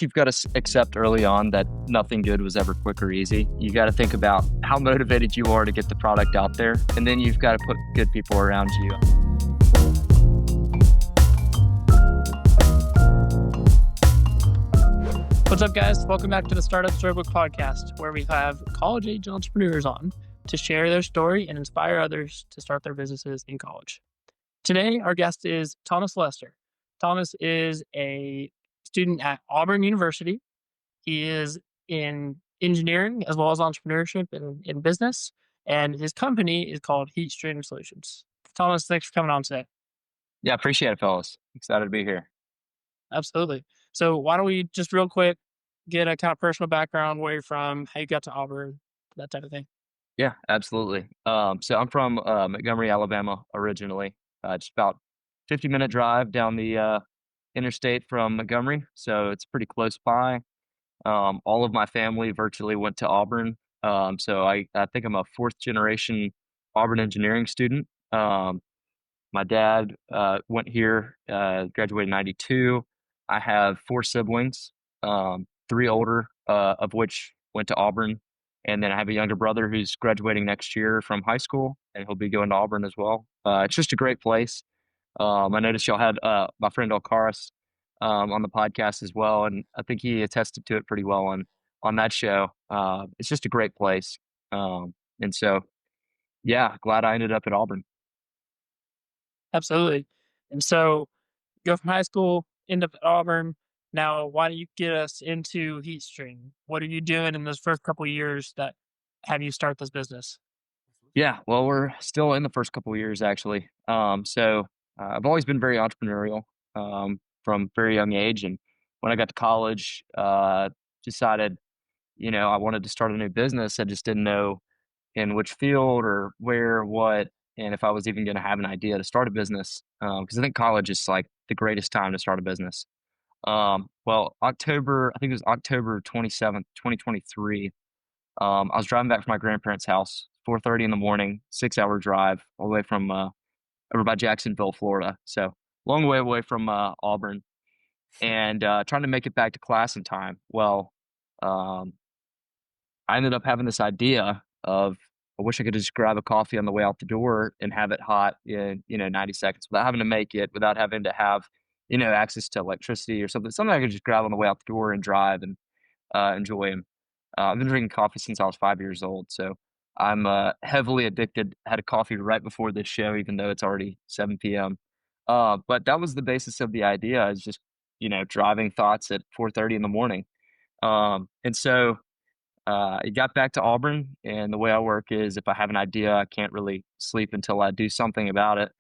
you've got to accept early on that nothing good was ever quick or easy. You got to think about how motivated you are to get the product out there, and then you've got to put good people around you. What's up, guys? Welcome back to the Startup Storybook Podcast, where we have college-age entrepreneurs on to share their story and inspire others to start their businesses in college. Today, our guest is Thomas Lester. Thomas is a student at Auburn University. He is in engineering as well as entrepreneurship and in business, and his company is called Heatstream Solutions. Thomas, thanks for coming on today. Yeah, appreciate it, fellas. Excited to be here. Absolutely. So why don't we just real quick get a kind of personal background, where you're from, how you got to Auburn, that type of thing. Yeah, absolutely. So I'm from Montgomery, Alabama, originally. Just about 50-minute drive down the interstate from Montgomery, so it's pretty close by. All of my family virtually went to Auburn, so I think I'm a fourth generation Auburn engineering student. My dad went here, graduated in '92. I have four siblings, three older, of which went to Auburn. And then I have a younger brother who's graduating next year from high school, and he'll be going to Auburn as well. It's just a great place. I noticed y'all had my friend Alcaris on the podcast as well, and I think he attested to it pretty well on that show. It's just a great place. And so, yeah, glad I ended up at Auburn. Absolutely. And so go from high school, end up at Auburn. Now, why don't you get us into Heatstream? What are you doing in those first couple of years that have you start this business? Yeah, well, we're still in the first couple of years, actually. I've always been very entrepreneurial from a very young age. And when I got to college, decided, I wanted to start a new business. I just didn't know in which field or where, what, and if I was even going to have an idea to start a business. Because I think college is like the greatest time to start a business. I think it was October 27th, 2023. I was driving back from my grandparents' house, 4:30 in the morning, 6-hour drive all the way from over by Jacksonville, Florida. So long way away from Auburn, and trying to make it back to class in time. Well, um, I ended up having this idea of, I wish I could just grab a coffee on the way out the door and have it hot in 90 seconds without having to make it, without having to have access to electricity or something I could just grab on the way out the door and drive and enjoy. And I've been drinking coffee since I was 5 years old, so I'm heavily addicted. Had a coffee right before this show, even though it's already 7 p.m. But that was the basis of the idea, is just driving thoughts at 4:30 in the morning. And so I got back to Auburn, and the way I work is, if I have an idea, I can't really sleep until I do something about it.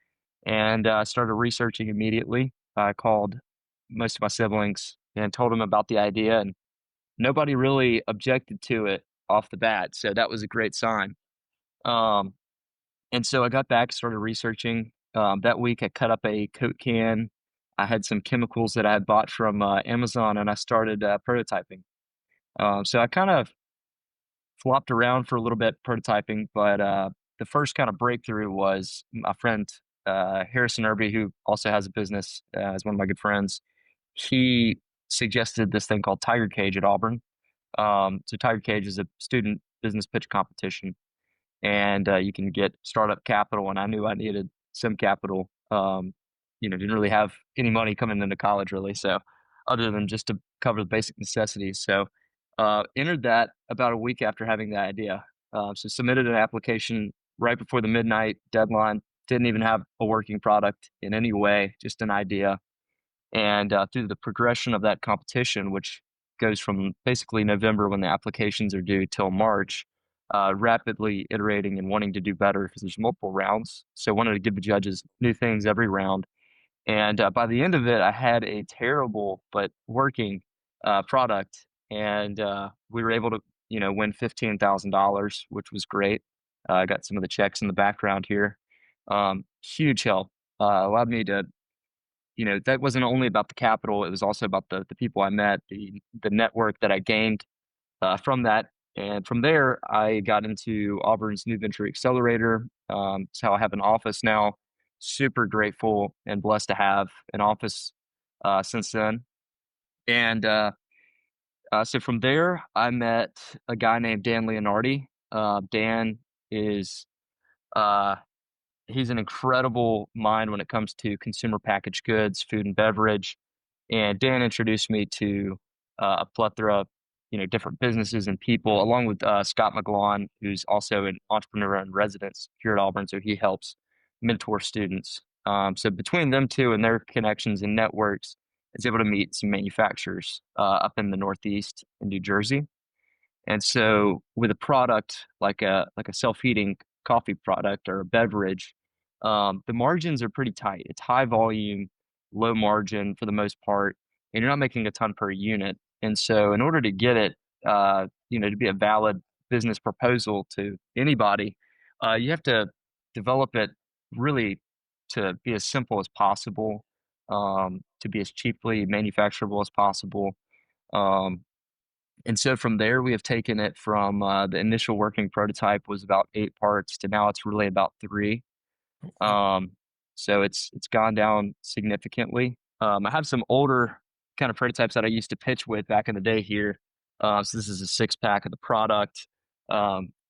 And I started researching immediately. I called most of my siblings and told them about the idea, and nobody really objected to it off the bat. So that was a great sign. Um, and so I got back, started researching. That week, I cut up a Coke can. I had some chemicals that I had bought from Amazon, and I started prototyping. So I kind of flopped around for a little bit prototyping, but the first kind of breakthrough was my friend Harrison Irby, who also has a business, is one of my good friends. He suggested this thing called Tiger Cage at Auburn. So Tiger Cage is a student business pitch competition, and you can get startup capital. And I knew I needed some capital. Didn't really have any money coming into college, really, so other than just to cover the basic necessities. So entered that about a week after having the idea. So submitted an application right before the midnight deadline. Didn't even have a working product in any way, just an idea. And through the progression of that competition, which goes from basically November when the applications are due till March, rapidly iterating and wanting to do better, because there's multiple rounds. So I wanted to give the judges new things every round. And by the end of it, I had a terrible but working product, and we were able to, win $15,000, which was great. I got some of the checks in the background here. Huge help. Allowed me to, that wasn't only about the capital; it was also about the people I met, the network that I gained from that. And from there, I got into Auburn's New Venture Accelerator. It's how I have an office now. Super grateful and blessed to have an office since then. And So from there, I met a guy named Dan Leonardi. Dan is uh, he's an incredible mind when it comes to consumer packaged goods, food and beverage. And Dan introduced me to a plethora of different businesses and people, along with Scott McGlawn, who's also an entrepreneur in residence here at Auburn. So he helps mentor students. So between them two and their connections and networks, I was able to meet some manufacturers up in the Northeast in New Jersey. And so with a product like a self-heating coffee product or a beverage, the margins are pretty tight. It's high volume, low margin for the most part, and you're not making a ton per unit. And so in order to get it, to be a valid business proposal to anybody, you have to develop it really to be as simple as possible, to be as cheaply manufacturable as possible. Um, and so from there, we have taken it from the initial working prototype was about 8 parts to now it's really about three. Wow. Um, so it's gone down significantly. I have some older kind of prototypes that I used to pitch with back in the day here. So this is a 6 pack of the product.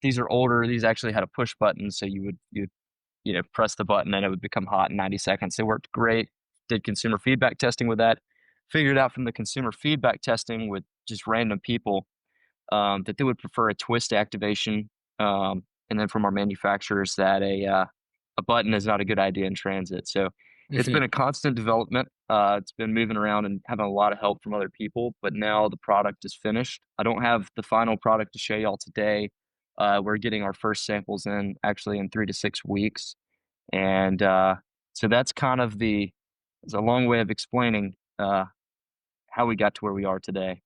These are older. These actually had a push button, so you press the button and it would become hot in 90 seconds. It worked great. Did consumer feedback testing with that. Figured out from the consumer feedback testing with just random people that they would prefer a twist activation, and then from our manufacturers that a button is not a good idea in transit. So it's been a constant development. It's been moving around and having a lot of help from other people, but now the product is finished. I don't have the final product to show y'all today. We're getting our first samples in actually in 3 to 6 weeks, and so that's kind of it's a long way of explaining how we got to where we are today.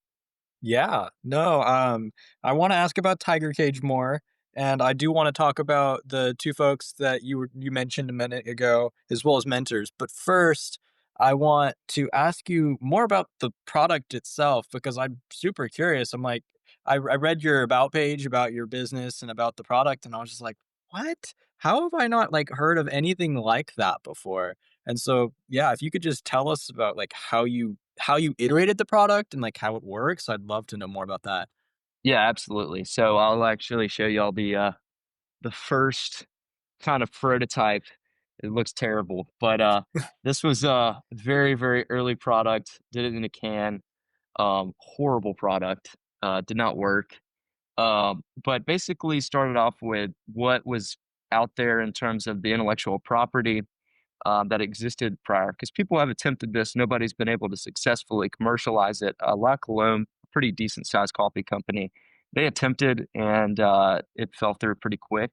Yeah, no, I want to ask about Tiger Cage more, and I do want to talk about the two folks that you mentioned a minute ago, as well as mentors. But first, I want to ask you more about the product itself because I'm super curious. I read your about page about your business and about the product, and I was just like, what? How have I not heard of anything like that before? And so, yeah, if you could just tell us about how you iterated the product and how it works, I'd love to know more about that. Yeah, absolutely. So I'll actually show y'all the first kind of prototype. It looks terrible, but this was a very, very early product. Did it in a can. Horrible product. Did not work. But basically started off with what was out there in terms of the intellectual property that existed prior. Because people have attempted this, nobody's been able to successfully commercialize it. La Colombe, a pretty decent sized coffee company, they attempted and it fell through pretty quick.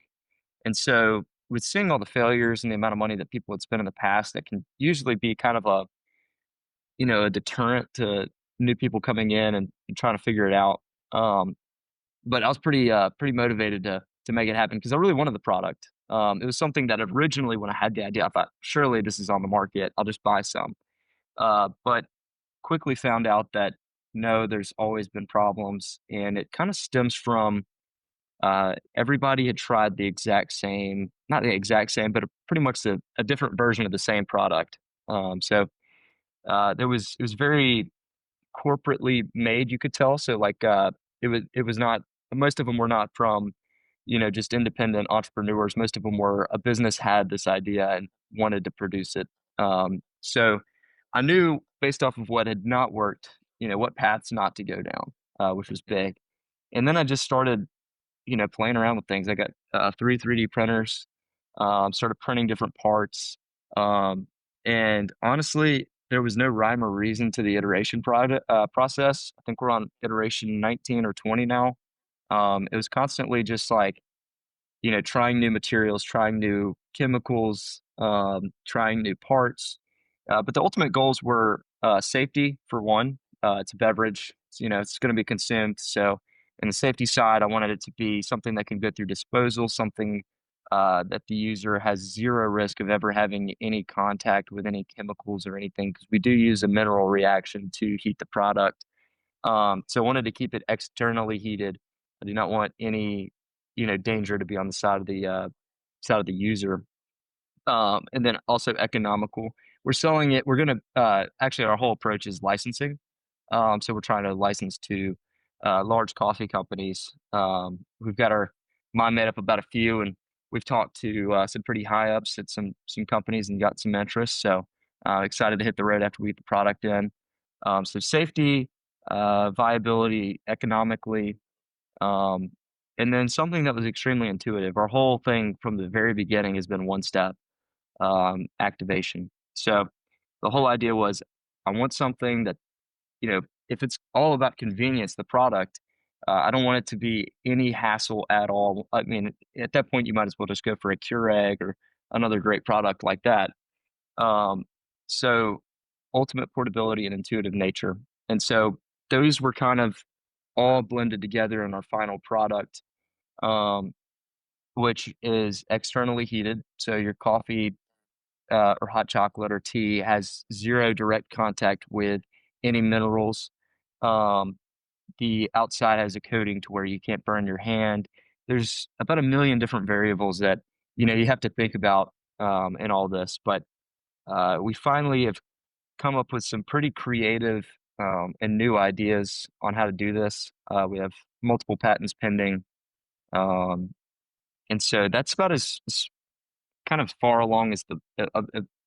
And so, with seeing all the failures and the amount of money that people had spent in the past, that can usually be kind of a deterrent to new people coming in and trying to figure it out. Um, but I was pretty motivated to make it happen because I really wanted the product. It was something that originally, when I had the idea, I thought surely this is on the market. I'll just buy some. But quickly found out that no, there's always been problems, and it kind of stems from everybody had tried the exact same, not the exact same, but pretty much a different version of the same product. So it was very corporately made, you could tell. So it was not, most of them were not from, just independent entrepreneurs. Most of them were a business had this idea and wanted to produce it. So I knew based off of what had not worked, what paths not to go down, which was big. And then I just started, playing around with things. I got three 3D printers, started printing different parts. Um, and honestly, there was no rhyme or reason to the process. I think we're on iteration 19 or 20 now. It was constantly just like, trying new materials, trying new chemicals, trying new parts. But the ultimate goals were safety for one. It's a beverage, it's going to be consumed. So, in the safety side, I wanted it to be something that can go through disposal, something that the user has zero risk of ever having any contact with any chemicals or anything, because we do use a mineral reaction to heat the product. So I wanted to keep it externally heated. I do not want any, danger to be on the side of the user. And then also economical. We're selling it. We're gonna actually our whole approach is licensing. So we're trying to license to large coffee companies. We've got our mind made up about a few, and we've talked to some pretty high ups at some companies and got some interest. So excited to hit the road after we get the product in. So safety, viability, economically, um, and then something that was extremely intuitive. Our whole thing from the very beginning has been one step, activation. So the whole idea was I want something that, if it's all about convenience, the product, I don't want it to be any hassle at all. I mean, at that point, you might as well just go for a Keurig or another great product like that. Um, so ultimate portability and intuitive nature. And so those were kind of all blended together in our final product, um, which is externally heated. So your coffee or hot chocolate or tea has zero direct contact with any minerals. Um, the outside has a coating to where you can't burn your hand. There's about a million different variables that you have to think about in all this. But we finally have come up with some pretty creative and new ideas on how to do this. We have multiple patents pending, um, and so that's about as kind of far along as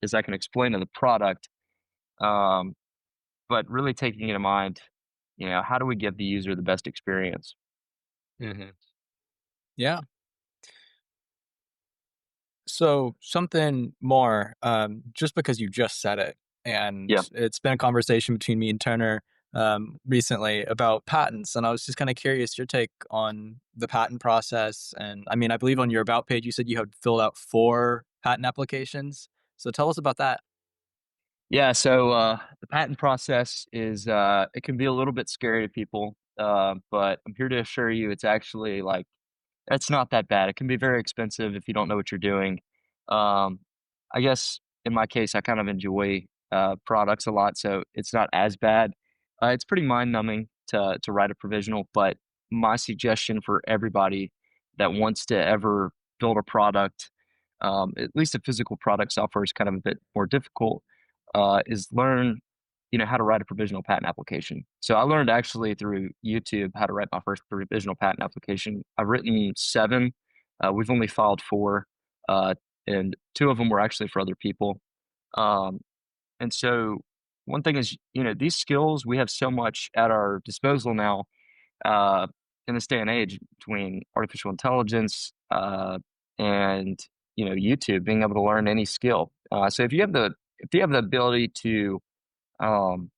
as I can explain to the product. Um, but really taking into mind, how do we give the user the best experience? Mhm. Yeah. So something more, just because you just said it, and Yeah. it's been a conversation between me and Turner recently about patents, and I was just kind of curious your take on the patent process. And I mean, I believe on your about page you said you had filled out 4 patent applications. So tell us about that. Yeah, so the patent process is it can be a little bit scary to people, but I'm here to assure you it's actually like it's not that bad. It can be very expensive if you don't know what you're doing. Um, I guess in my case, I kind of enjoy products a lot, so it's not as bad. It's pretty mind numbing to write a provisional, but my suggestion for everybody that wants to ever build a product, at least a physical product, software is kind of a bit more difficult, is learn how to write a provisional patent application. So I learned actually through YouTube how to write my first provisional patent application. I've written 7. We've only filed 4, uh, and 2 of them were actually for other people. Um, and so one thing is, these skills, we have so much at our disposal now, uh, in this day and age between artificial intelligence, and, YouTube, being able to learn any skill. So if you have the ability to, um,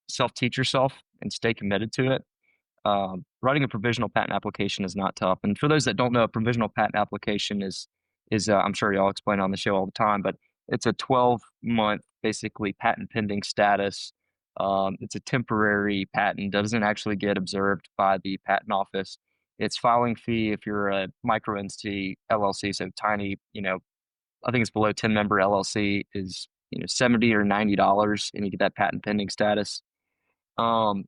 self-teach yourself and stay committed to it. Writing a provisional patent application is not tough. And for those that don't know, a provisional patent application is I'm sure y'all explain on the show all the time, but it's a 12-month basically patent pending status. It's a temporary patent, doesn't actually get observed by the patent office. Its filing fee if you're a micro entity LLC, so tiny, I think it's below 10 member LLC is $70 or $90, and you get that patent pending status. Um,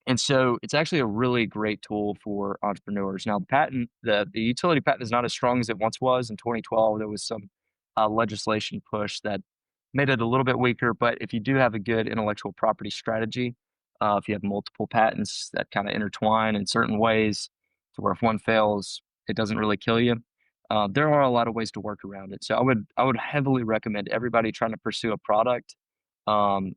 and so it's actually a really great tool for entrepreneurs. Now, the utility patent is not as strong as it once was. In 2012, there was some legislation push that made it a little bit weaker. But if you do have a good intellectual property strategy, if you have multiple patents that kind of intertwine in certain ways, to where if one fails, it doesn't really kill you. There are a lot of ways to work around it. So I would heavily recommend everybody trying to pursue a product. Um,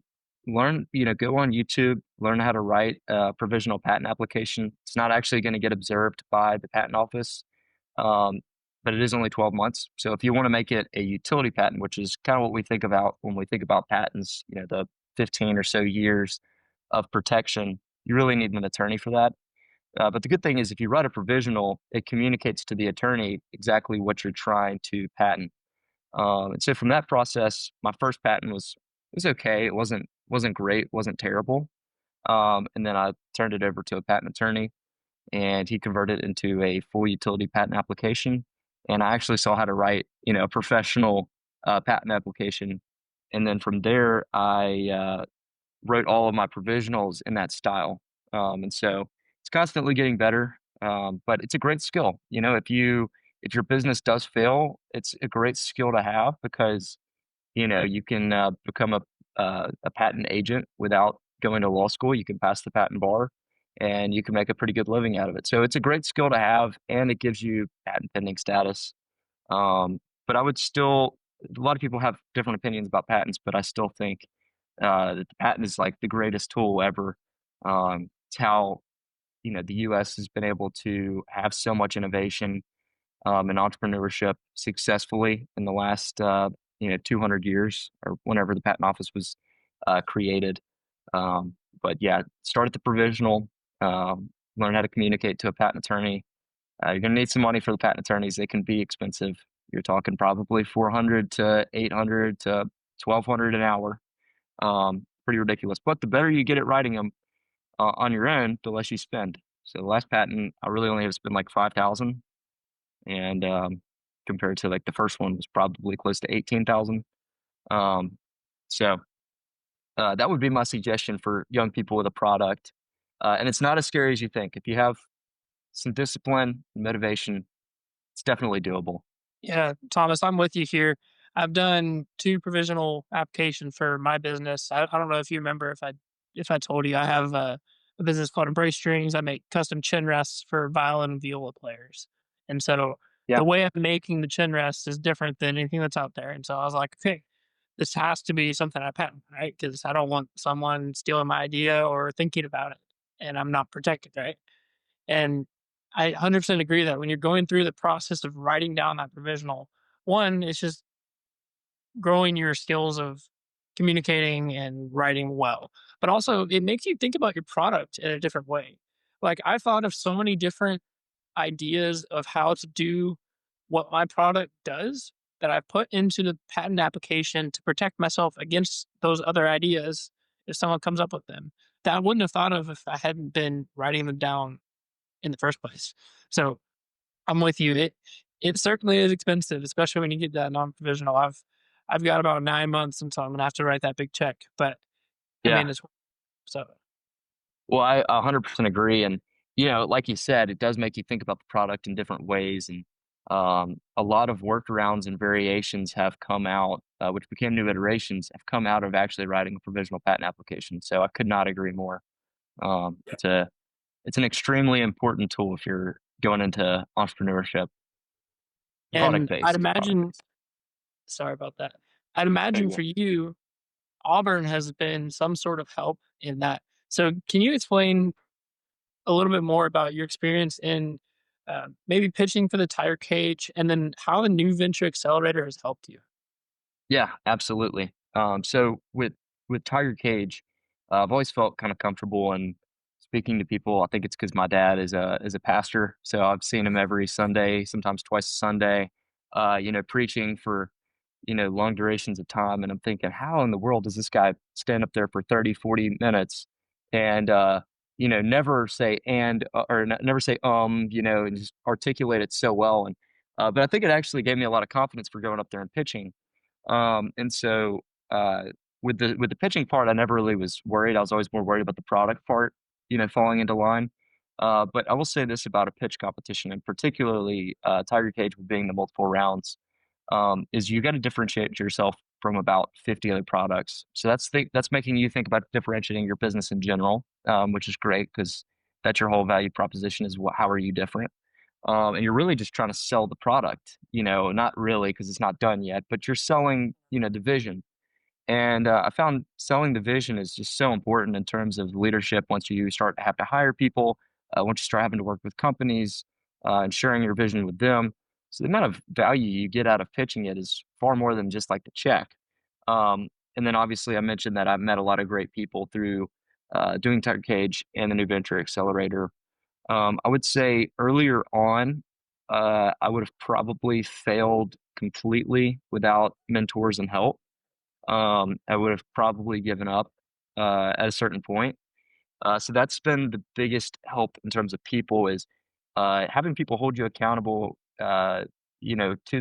go on YouTube, learn how to write a provisional patent application. It's not actually going to get observed by the patent office, um, but it is only 12 months. So if you want to make it a utility patent, which is kind of what we think about when we think about patents, the 15 or so years of protection, you really need an attorney for that. But the good thing is if you write a provisional, it communicates to the attorney exactly what you're trying to patent. And so from that process, my first patent was okay. It wasn't great, wasn't terrible. And then I turned it over to a patent attorney, and he converted it into a full utility patent application. And I actually saw how to write, a professional patent application. And then from there, I wrote all of my provisionals in that style. And so it's constantly getting better. But it's a great skill. If your business does fail, it's a great skill to have because you can become a patent agent without going to law school. You can pass the patent bar, and you can make a pretty good living out of it. So it's a great skill to have, and it gives you patent pending status. But I would still, a lot of people have different opinions about patents, but I still think that the patent is like the greatest tool ever. It's how, the US has been able to have so much innovation and entrepreneurship successfully in the last, 200 years or whenever the patent office was created. But yeah, start at the provisional, learn how to communicate to a patent attorney. You're going to need some money for the patent attorneys. They can be expensive. You're talking probably 400 to 800 to 1200 an hour. Pretty ridiculous. But the better you get at writing them on your own, the less you spend. So the last patent, I really only have to spend like 5,000, and compared to like the first one was probably close to 18,000. Um, so that would be my suggestion for young people with a product. And it's not as scary as you think. If you have some discipline, motivation, it's definitely doable. Yeah, Thomas, I'm with you here. I've done 2 provisional applications for my business. I don't know if you remember if I told you I have a business called Embrace Strings. I make custom chin rests for violin and viola players. And so Yeah, the way I'm making the chin rests is different than anything that's out there. And so I was like, okay, this has to be something I patent, right? Because I don't want someone stealing my idea or thinking about it, and I'm not protected, right? And I 100% agree that when you're going through the process of writing down that provisional, one, it's just growing your skills of communicating and writing well, but also it makes you think about your product in a different way. Like I thought of so many different ideas of how to do what my product does that I put into the patent application to protect myself against those other ideas if someone comes up with them that I wouldn't have thought of if I hadn't been writing them down in the first place. So I'm with you. It certainly is expensive, especially when you get that non-provisional. I've got about 9 months until I'm gonna have to write that big check. But I yeah. mean, it's so Well, I 100% agree. And, like you said, it does make you think about the product in different ways. And a lot of workarounds and variations have come out, which became new iterations, have come out of actually writing a provisional patent application. So I could not agree more. It's an extremely important tool if you're going into entrepreneurship, and I'd product imagine based. sorry about that. I'd There imagine you go. for you, Auburn has been some sort of help in that. So can you explain a little bit more about your experience in maybe pitching for the tire cage and then how the new venture accelerator has helped you? Yeah, absolutely. So with Tiger Cage, I've always felt kind of comfortable in speaking to people. I think it's because my dad is a pastor, so I've seen him every Sunday, sometimes twice a Sunday, preaching for long durations of time. And I'm thinking, how in the world does this guy stand up there for 30, 40 minutes and never say never say and just articulate it so well. And but I think it actually gave me a lot of confidence for going up there and pitching. And so uh, with the pitching part, I never really was worried. I was always more worried about the product part, falling into line. But I will say this about a pitch competition, and particularly Tiger Cage with being the multiple rounds, is you got to differentiate yourself from about 50 other products. So that's making you think about differentiating your business in general, which is great because that's your whole value proposition is how are you different? And you're really just trying to sell the product, not really because it's not done yet, but you're selling, the vision. And I found selling the vision is just so important in terms of leadership. Once you start to have to hire people, once you start having to work with companies, and sharing your vision with them. So the amount of value you get out of pitching it is far more than just like the check. And then obviously I mentioned that I've met a lot of great people through doing Tech Cage and the New Venture Accelerator. I would say earlier on, I would have probably failed completely without mentors and help. I would have probably given up at a certain point. So that's been the biggest help in terms of people is having people hold you accountable, to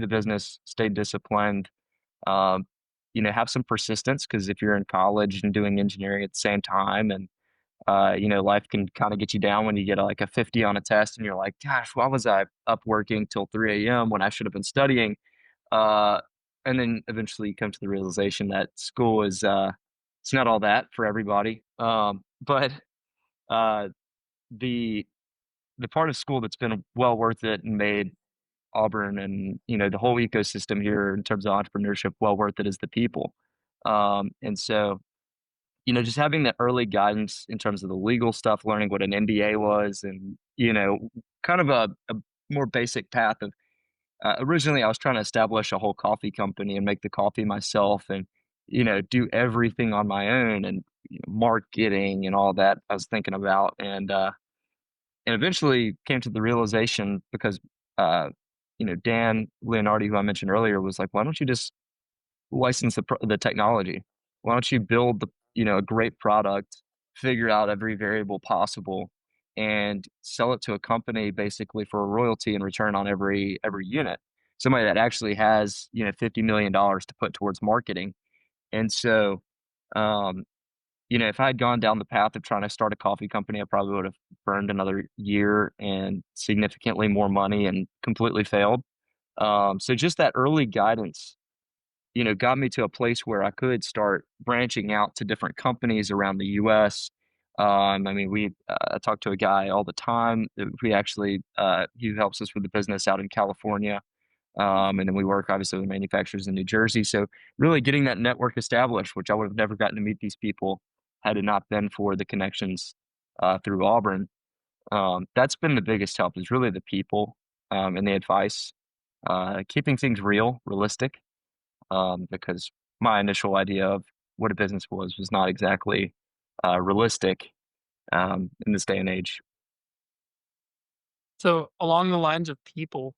the business, stay disciplined, um, have some persistence because if you're in college and doing engineering at the same time and life can kind of get you down when you get like a 50 on a test and you're like, gosh, why was I up working till 3 a.m. when I should have been studying? Uh, and then eventually you come to the realization that school is it's not all that for everybody. But uh, the the part of school that's been well worth it and made Auburn and, the whole ecosystem here in terms of entrepreneurship well worth it is the people. And so, just having that early guidance in terms of the legal stuff, learning what an MBA was and, kind of a more basic path of originally I was trying to establish a whole coffee company and make the coffee myself and, do everything on my own and marketing and all that I was thinking about. And eventually came to the realization because, uh, Dan Leonardi, who I mentioned earlier, was like, why don't you just license the technology? Why don't you build a great product, figure out every variable possible, and sell it to a company basically for a royalty in return on every unit. Somebody that actually has $50 million to put towards marketing. And so, um, if I had gone down the path of trying to start a coffee company, I probably would have burned another year and significantly more money and completely failed. So just that early guidance got me to a place where I could start branching out to different companies around the US. I mean, I talk to a guy all the time. We actually, he helps us with the business out in California. And then we work obviously with manufacturers in New Jersey. So really getting that network established, which I would have never gotten to meet these people had it not been for the connections through Auburn. That's been the biggest help is really the people and the advice, keeping things realistic because my initial idea of what a business was not exactly realistic in this day and age. So along the lines of people,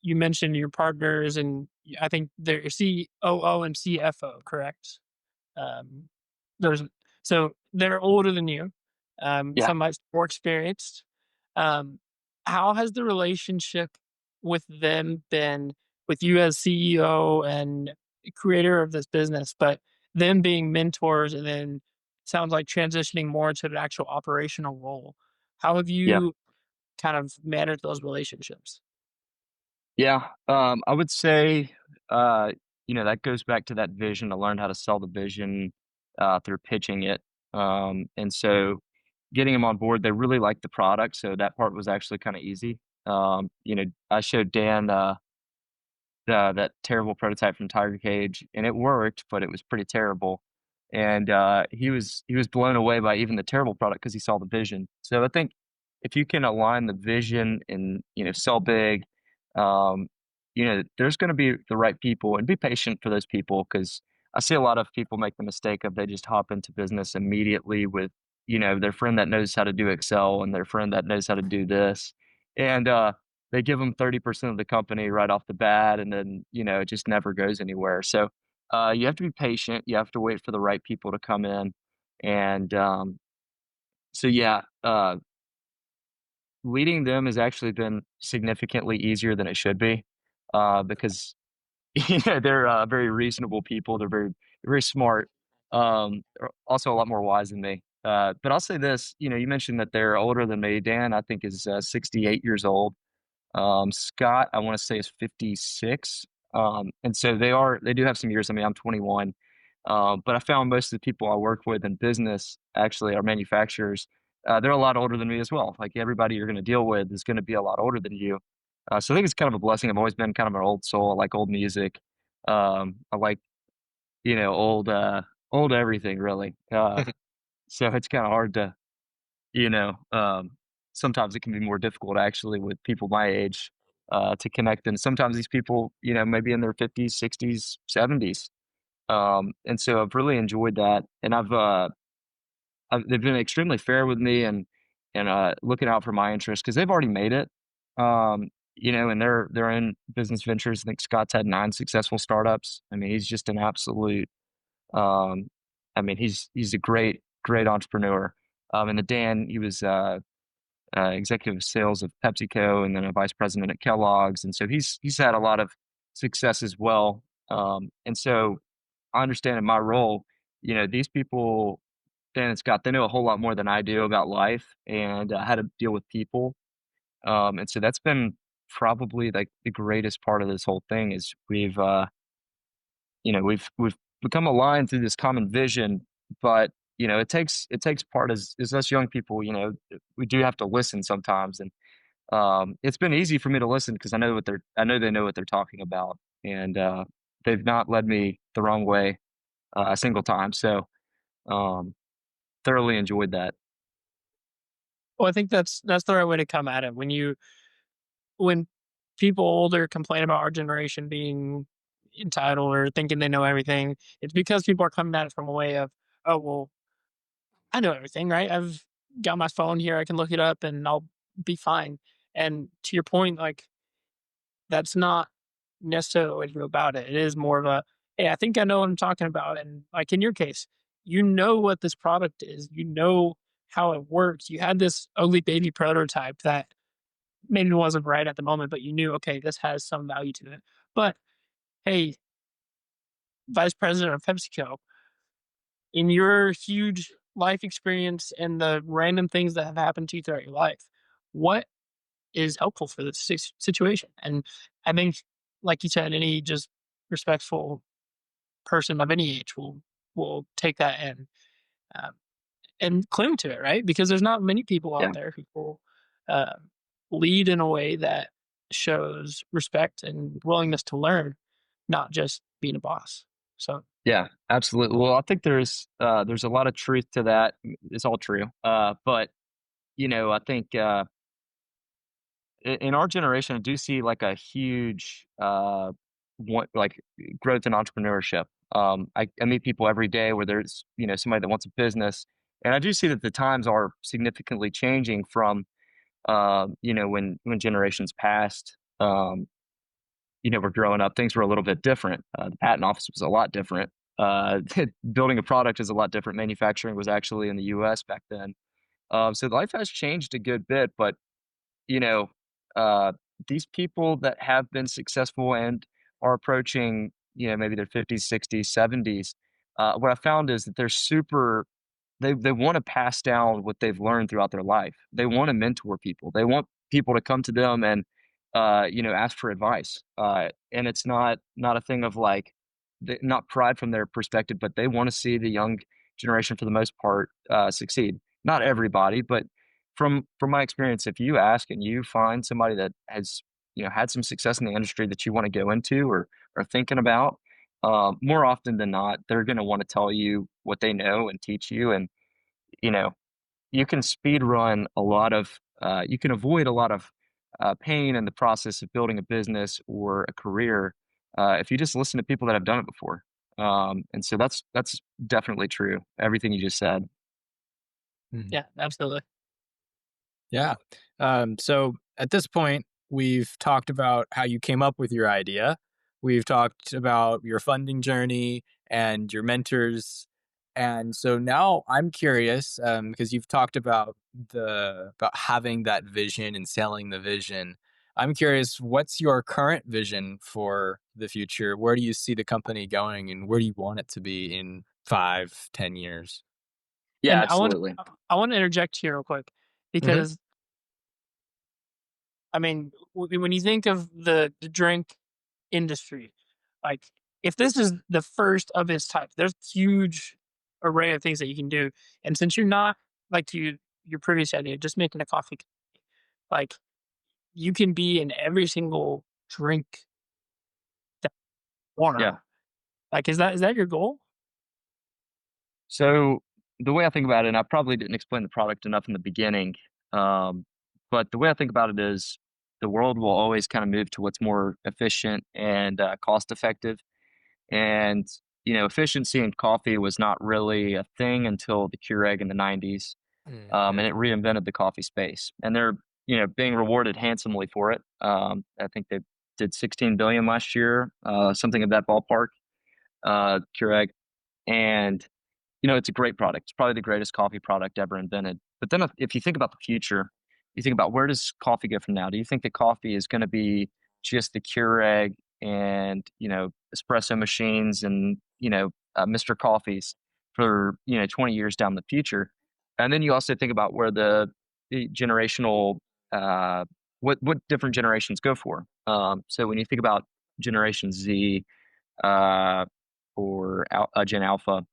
you mentioned your partners, and I think they're COO and CFO, correct? Um, there's so they're older than you. Yeah, Some might be more experienced. Um, how has the relationship with them been with you as CEO and creator of this business, but them being mentors and then sounds like transitioning more into an actual operational role? How have yeah. you kind of managed those relationships? Yeah, I would say, that goes back to that vision. I learned how to sell the vision through pitching it, and so getting them on board, they really liked the product, so that part was actually kind of easy. I showed Dan that terrible prototype from Tiger Cage, and it worked, but it was pretty terrible. And he was blown away by even the terrible product because he saw the vision. So I think if you can align the vision and sell big, um, there's going to be the right people and be patient for those people because I see a lot of people make the mistake of they just hop into business immediately with their friend that knows how to do Excel and their friend that knows how to do this, and they give them 30% of the company right off the bat, and then, it just never goes anywhere. So, you have to be patient. You have to wait for the right people to come in. And, so yeah, leading them has actually been significantly easier than it should be, because, they're, very reasonable people. They're very smart, they're also a lot more wise than me. But I'll say this, you mentioned that they're older than me. Dan, I think, is, 68 years old. Scott, I want to say is 56. And so they do have some years. I mean, I'm 21. But I found most of the people I work with in business actually are manufacturers. They're a lot older than me as well. Like everybody you're going to deal with is going to be a lot older than you. So I think it's kind of a blessing. I've always been kind of an old soul. I like old music. I like, old everything really. So it's kind of hard to, you know, um, sometimes it can be more difficult actually with people my age to connect. And sometimes these people, maybe in their 50s, 60s, 70s. And so I've really enjoyed that. And they've been extremely fair with me and looking out for my interests because they've already made it. And they're in business ventures. I think Scott's had 9 successful startups. I mean, he's just an absolute. Um, I mean, he's a great entrepreneur. And the Dan, he was executive sales of PepsiCo and then a vice president at Kellogg's. And so he's had a lot of success as well. And so I understand in my role, these people, Dan and Scott, they know a whole lot more than I do about life and how to deal with people. And so that's been probably like the greatest part of this whole thing is we've become aligned through this common vision, but it takes part as us young people, we do have to listen sometimes. And it's been easy for me to listen because I know they know what they're talking about, and they've not led me the wrong way a single time. So um, thoroughly enjoyed that. Well, I think that's the right way to come at it. When people older complain about our generation being entitled or thinking they know everything, it's because people are coming at it from a way of, oh well, I know everything, right? I've got my phone here, I can look it up and I'll be fine. And to your point, like that's not necessarily the way to go about it. It is more of a, hey, I think I know what I'm talking about. And like in your case, you know what this product is, you know how it works. You had this ugly baby prototype that maybe wasn't right at the moment, but you knew, okay, this has some value to it. But hey, vice president of PepsiCo, in your huge life experience and the random things that have happened to you throughout your life, what is helpful for this situation? And I think, like you said, any just respectful person of any age will take that um, and cling to it, right? Because there's not many people out Yeah, there who will lead in a way that shows respect and willingness to learn, not just being a boss. So yeah, absolutely. Well, I think there's a lot of truth to that. It's all true. But I think in our generation, I do see like a huge like growth in entrepreneurship. I meet people every day where there's somebody that wants a business, and I do see that the times are significantly changing from when generations passed. We're growing up, things were a little bit different. The patent office was a lot different. Building a product is a lot different. Manufacturing was actually in the U.S. back then. So life has changed a good bit, but you know, uh, these people that have been successful and are approaching, maybe their 50s, 60s, 70s, what I found is that they want to pass down what they've learned throughout their life. They want to mentor people. They want people to come to them and ask for advice. And it's not a thing of like not pride from their perspective, but they want to see the young generation for the most part succeed. Not everybody, but from my experience, if you ask and you find somebody that has had some success in the industry that you want to go into or are thinking about, more often than not, they're going to want to tell you what they know and teach you. And you know, you can speed run a lot of, you can avoid a lot of pain in the process of building a business or a career if you just listen to people that have done it before. And so that's definitely true. Everything you just said. Mhm. yeah, absolutely. Yeah. So at this point, we've talked about how you came up with your idea. We've talked about your funding journey and your mentors. And so now I'm curious, because you've talked about having that vision and selling the vision. I'm curious, what's your current vision for the future? Where do you see the company going, and where do you want it to be in 5, 10 years? Yeah, And absolutely. I want to interject here real quick Hmm. because I mean, when you think of the drink industry, like if this is the first of its type, there's huge array of things that you can do. And since you're not like to your previous idea, just making a coffee, like you can be in every single drink that you Yeah. wanna. Like, is that your goal? So the way I think about it, and I probably didn't explain the product enough in the beginning, um, but the way I think about it is the world will always kind of move to what's more efficient and cost effective. And efficiency in coffee was not really a thing until the Keurig in the '90s, and Hmm. it reinvented the coffee space. And they're being rewarded handsomely for it. I think they did 16 billion last year, something of that ballpark. Keurig, and it's a great product. It's probably the greatest coffee product ever invented. But then if you think about the future, you think about where does coffee go from now? Do you think that coffee is going to be just the Keurig and, espresso machines and, Mr. Coffees for, 20 years down the future? And then you also think about where the generational, uh, what different generations go for. So when you think about Generation Z, uh, or Gen Alpha,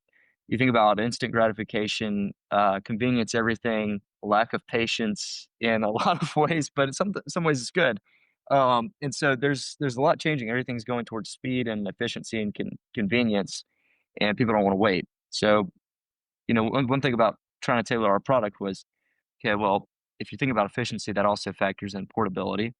you think about instant gratification, convenience, everything, lack of patience in a lot of ways, but in some ways it's good. And so there's a lot changing. Everything's going towards speed and efficiency and convenience, and people don't want to wait. So, one thing about trying to tailor our product was, okay, well, if you think about efficiency, that also factors in portability.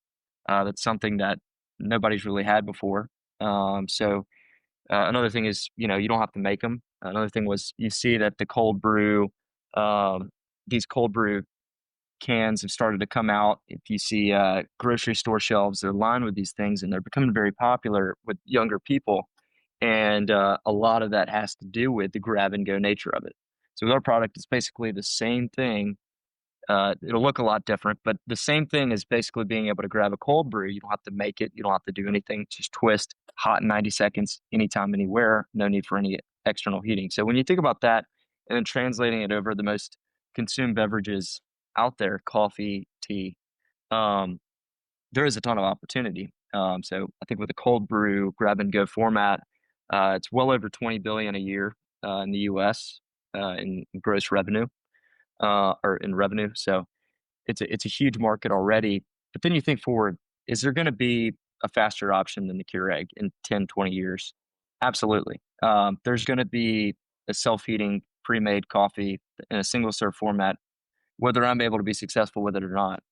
That's something that nobody's really had before. Another thing is, you don't have to make them. Another thing was you see that the cold brew, um, these cold brew cans have started to come out. If you see grocery store shelves, they're lined with these things, and they're becoming very popular with younger people. And a lot of that has to do with the grab and go nature of it. So with our product, it's basically the same thing. It'll look a lot different, but the same thing is basically being able to grab a cold brew. You don't have to make it. You don't have to do anything. Just twist, hot in 90 seconds, anytime, anywhere. No need for any external heating. So when you think about that and then translating it over the most consumed beverages out there, coffee, tea, um, there is a ton of opportunity. So I think with the cold brew grab and go format, it's well over 20 billion a year in the U.S. In gross revenue or in revenue. So it's a huge market already. But then you think forward, is there going to be a faster option than the Keurig in 10, 20 years? Absolutely. There's going to be a self-heating pre-made coffee in a single serve format, whether I'm able to be successful with it or not.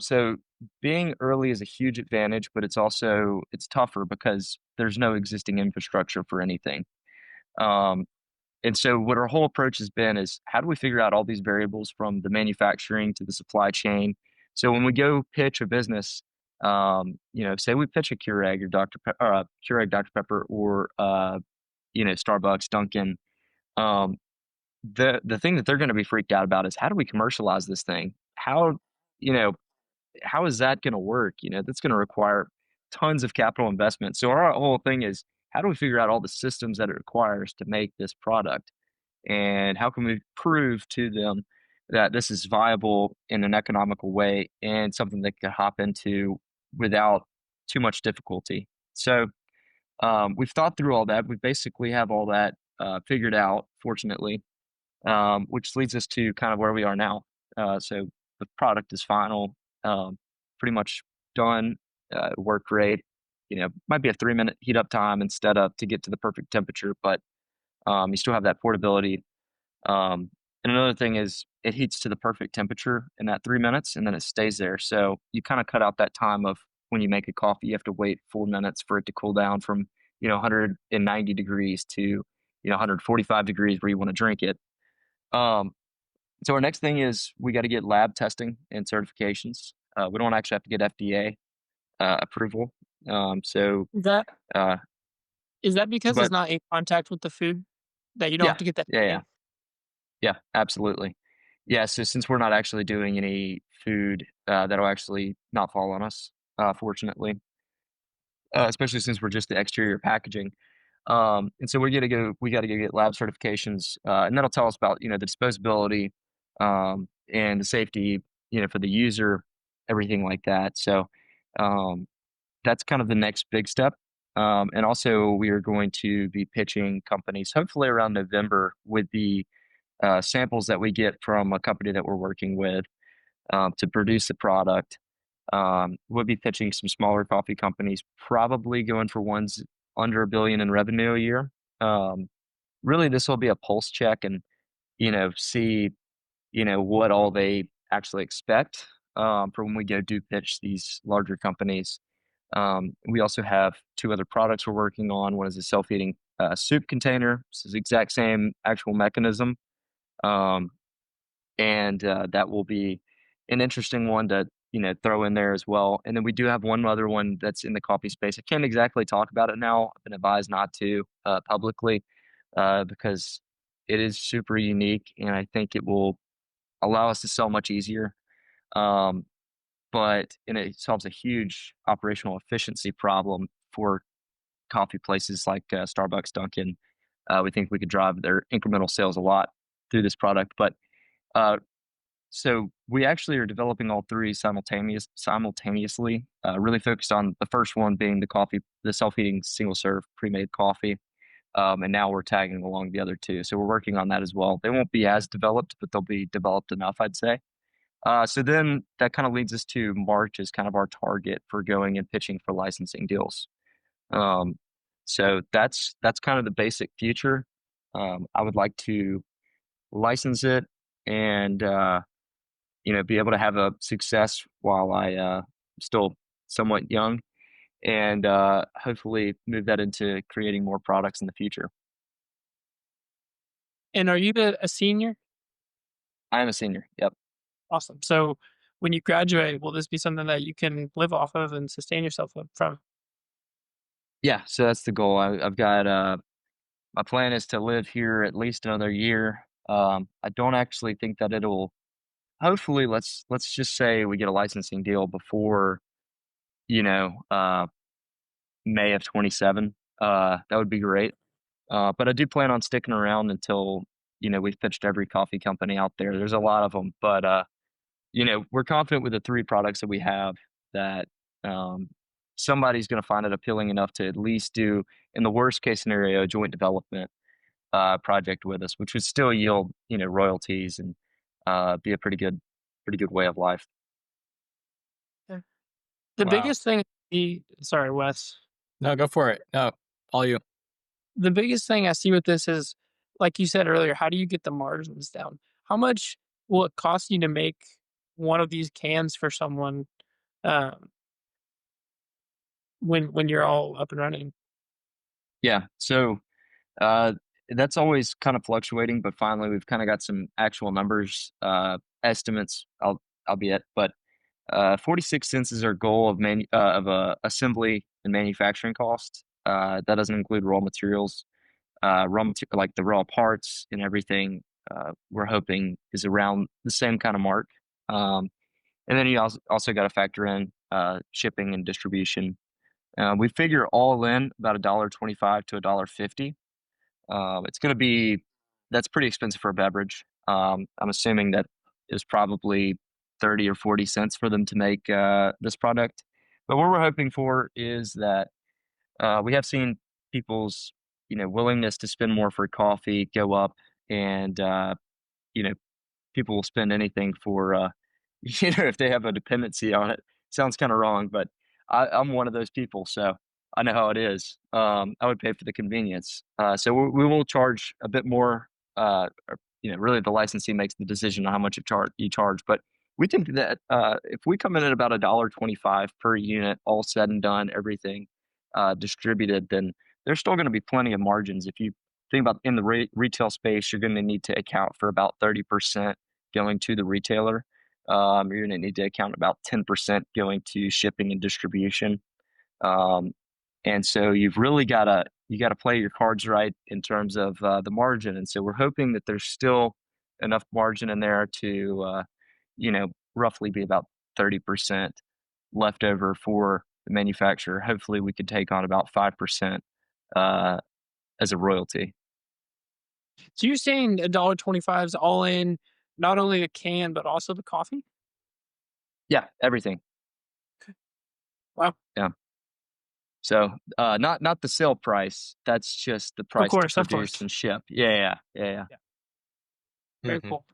So being early is a huge advantage, but it's tougher because there's no existing infrastructure for anything. Um, and so what our whole approach has been is how do we figure out all these variables from the manufacturing to the supply chain? So when we go pitch a business, say we pitch a Keurig or Keurig Dr. Pepper or Starbucks, Dunkin', um, the thing that they're going to be freaked out about is how do we commercialize this thing? You know, how is that going to work? That's going to require tons of capital investment. So our whole thing is how do we figure out all the systems that it requires to make this product? And how can we prove to them that this is viable in an economical way and something they can hop into without too much difficulty? So we've thought through all that. We basically have all that figured out, fortunately, which leads us to kind of where we are now. So the product is final, pretty much done, work great. Might be a 3-minute heat up time instead of to get to the perfect temperature, but you still have that portability. And another thing is it heats to the perfect temperature in that 3 minutes and then it stays there. So you kind of cut out that time of when you make a coffee, you have to wait 4 minutes for it to cool down from, 190 degrees to, 145 degrees where you want to drink it. Um, so our next thing is we got to get lab testing and certifications. We don't actually have to get FDA approval. Is that Uh, is that because it's but not in contact with the food that you don't have yeah, to get that yeah, yeah. thing? Yeah, absolutely. Yeah, so since we're not actually doing any food, that'll actually not fall on us, fortunately, especially since we're just the exterior packaging. And so we gotta go get lab certifications, and that'll tell us about, the disposability, and the safety, for the user, everything like that. So, um, that's kind of the next big step. And also we are going to be pitching companies hopefully around November with the samples that we get from a company that we're working with to produce the product. We'll be pitching some smaller coffee companies, probably going for ones under 1 billion in revenue a year. Um, Really, this will be a pulse check and see what all they actually expect for when we go do pitch these larger companies. We also have two other products we're working on. One is a self-heating soup container. This is the exact same actual mechanism. Um, and that will be an interesting one to throw in there as well. And then we do have one other one that's in the coffee space. I can't exactly talk about it now. I've been advised not to publicly because it is super unique, and I think it will allow us to sell much easier. Um, and it solves a huge operational efficiency problem for coffee places like Starbucks, Dunkin'. We think we could drive their incremental sales a lot through this product, but uh, so we actually are developing all three simultaneously, really focused on the first one being the self-heating single serve pre-made coffee. And now we're tagging along the other two. So we're working on that as well. They won't be as developed, but they'll be developed enough, I'd say. So then that kind of leads us to March as kind of our target for going and pitching for licensing deals. Um, so that's kind of the basic future. I would like to license it and be able to have a success while I still somewhat young, and hopefully move that into creating more products in the future. And are you a senior? I am a senior. Yep. Awesome. So when you graduate, will this be something that you can live off of and sustain yourself from? Yeah. So that's the goal. I've got my plan is to live here at least another year. I don't actually think that it'll. Hopefully, let's just say we get a licensing deal before you know uh, May of 27. That would be great. But I do plan on sticking around until we've pitched every coffee company out there. There's a lot of them, but we're confident with the three products that we have that um, somebody's going to find it appealing enough to at least do, in the worst case scenario, a joint development project with us, which would still yield royalties and be a pretty good way of life. Yeah. The Wow. biggest thing sorry, Wes. No, go for it. No, all you. The biggest thing I see with this is, like you said earlier, how do you get the margins down? How much will it cost you to make one of these cans for someone, um, when you're all up and running? Yeah. So uh, that's always kind of fluctuating, but finally we've kind of got some actual numbers, estimates, albeit, but 46 cents is our goal of assembly and manufacturing cost. That doesn't include raw materials. Like the raw parts and everything, we're hoping is around the same kind of mark. Um, and then you also got to factor in shipping and distribution. We figure all in about $1.25 to $1.50. It's going to be That's pretty expensive for a beverage. I'm assuming that is probably 30 or 40 cents for them to make this product. But what we're hoping for is that we have seen people's willingness to spend more for coffee go up, and you know people will spend anything for if they have a dependency on it. Sounds kind of wrong, but I'm one of those people, so I know how it is. I would pay for the convenience, so we will charge a bit more. Really, the licensee makes the decision on how much you charge, but we think that if we come in at about $1.25 per unit, all said and done, everything distributed, then there's still going to be plenty of margins. If you think about in the retail space, you're going to need to account for about 30% going to the retailer. You're going to need to account about 10% going to shipping and distribution. Um, and so you got to play your cards right in terms of the margin. And so we're hoping that there's still enough margin in there to roughly be about 30% left over for the manufacturer. Hopefully, we could take on about 5% uh, as a royalty. So you're saying $1.25 is all in, not only the can, but also the coffee? Yeah, everything. Wow. Yeah. So not the sale price. That's just the Of price to course, of produce course. and ship. Yeah. Yeah, very Mhm. cool.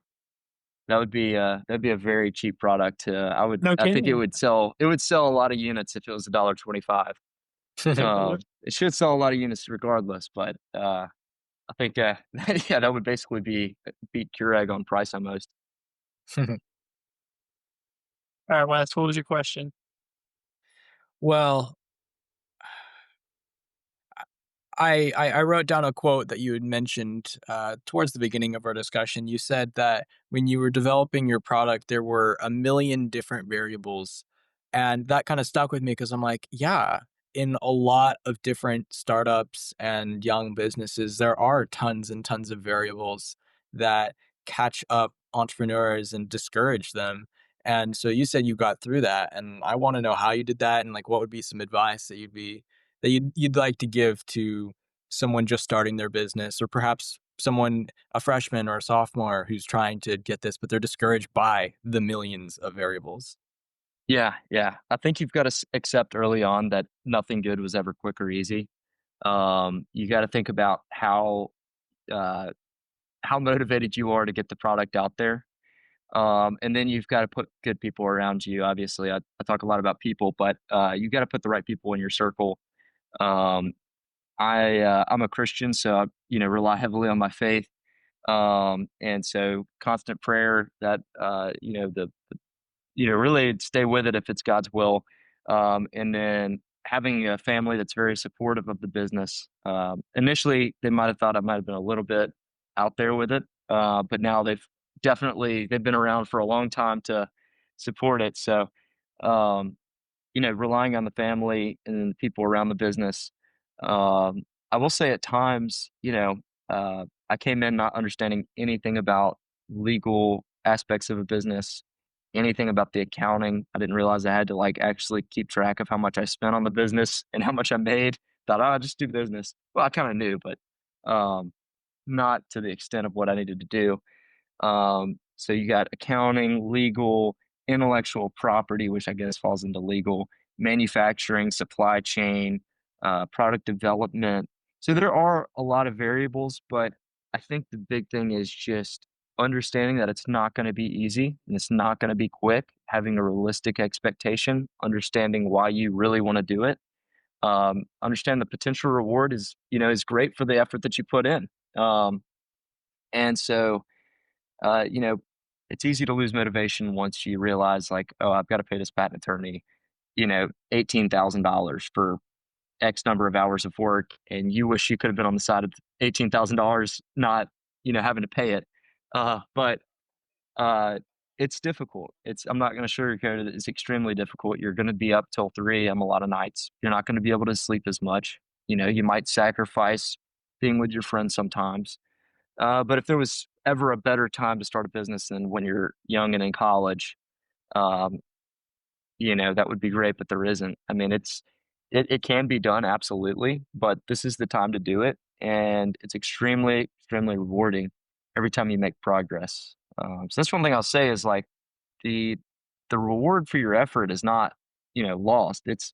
That'd be a very cheap product. No I think kidding. it would sell a lot of units if it was $1.25. It would. It should sell a lot of units regardless, but I think yeah, that would basically be beat Keurig on price almost. Alright, Wes, what was your question? Well, I wrote down a quote that you had mentioned towards the beginning of our discussion. You said that when you were developing your product, there were a million different variables. And that kind of stuck with me because I'm like, yeah, in a lot of different startups and young businesses, there are tons and tons of variables that catch up entrepreneurs and discourage them. And so you said you got through that. And I want to know how you did that and like what would be some advice that you'd like to give to someone just starting their business or perhaps someone a freshman or a sophomore who's trying to get this but they're discouraged by the millions of variables. Yeah. I think you've got to accept early on that nothing good was ever quick or easy. You got to think about uh, how motivated you are to get the product out there. And then you've got to put good people around you. Obviously, I talk a lot about people, but you got to put the right people in your circle. Um, I'm a Christian, so I, rely heavily on my faith. And so constant prayer that really stay with it if it's God's will. And then having a family that's very supportive of the business. Initially, they might have thought I might have been a little bit out there with it, but now they've been around for a long time to support it. So, um, relying on the family and the people around the business. I will say at times, I came in not understanding anything about legal aspects of a business, anything about the accounting. I didn't realize I had to like actually keep track of how much I spent on the business and how much I made. Thought, oh, just do business. Well, I kind of knew, but not to the extent of what I needed to do. So you got accounting, legal, intellectual property, which I guess falls into legal, manufacturing, supply chain, product development. So there are a lot of variables, but I think the big thing is just understanding that it's not going to be easy and it's not going to be quick, having a realistic expectation, understanding why you really want to do it. Understand the potential reward is great for the effort that you put in. Um, and so uh, you know, it's easy to lose motivation once you realize like, oh, I've got to pay this patent attorney, $18,000 for X number of hours of work, and you wish you could have been on the side of $18,000, not having to pay it. But it's difficult. I'm not going to sugarcoat it. It's extremely difficult. You're going to be up till 3 a.m. a lot of nights. You're not going to be able to sleep as much. You might sacrifice being with your friends sometimes, but if there was ever a better time to start a business than when you're young and in college, um, that would be great, but there isn't. I mean, it can be done absolutely, but this is the time to do it, and it's extremely, extremely rewarding every time you make progress. So that's one thing I'll say is like the the reward for your effort is not lost. It's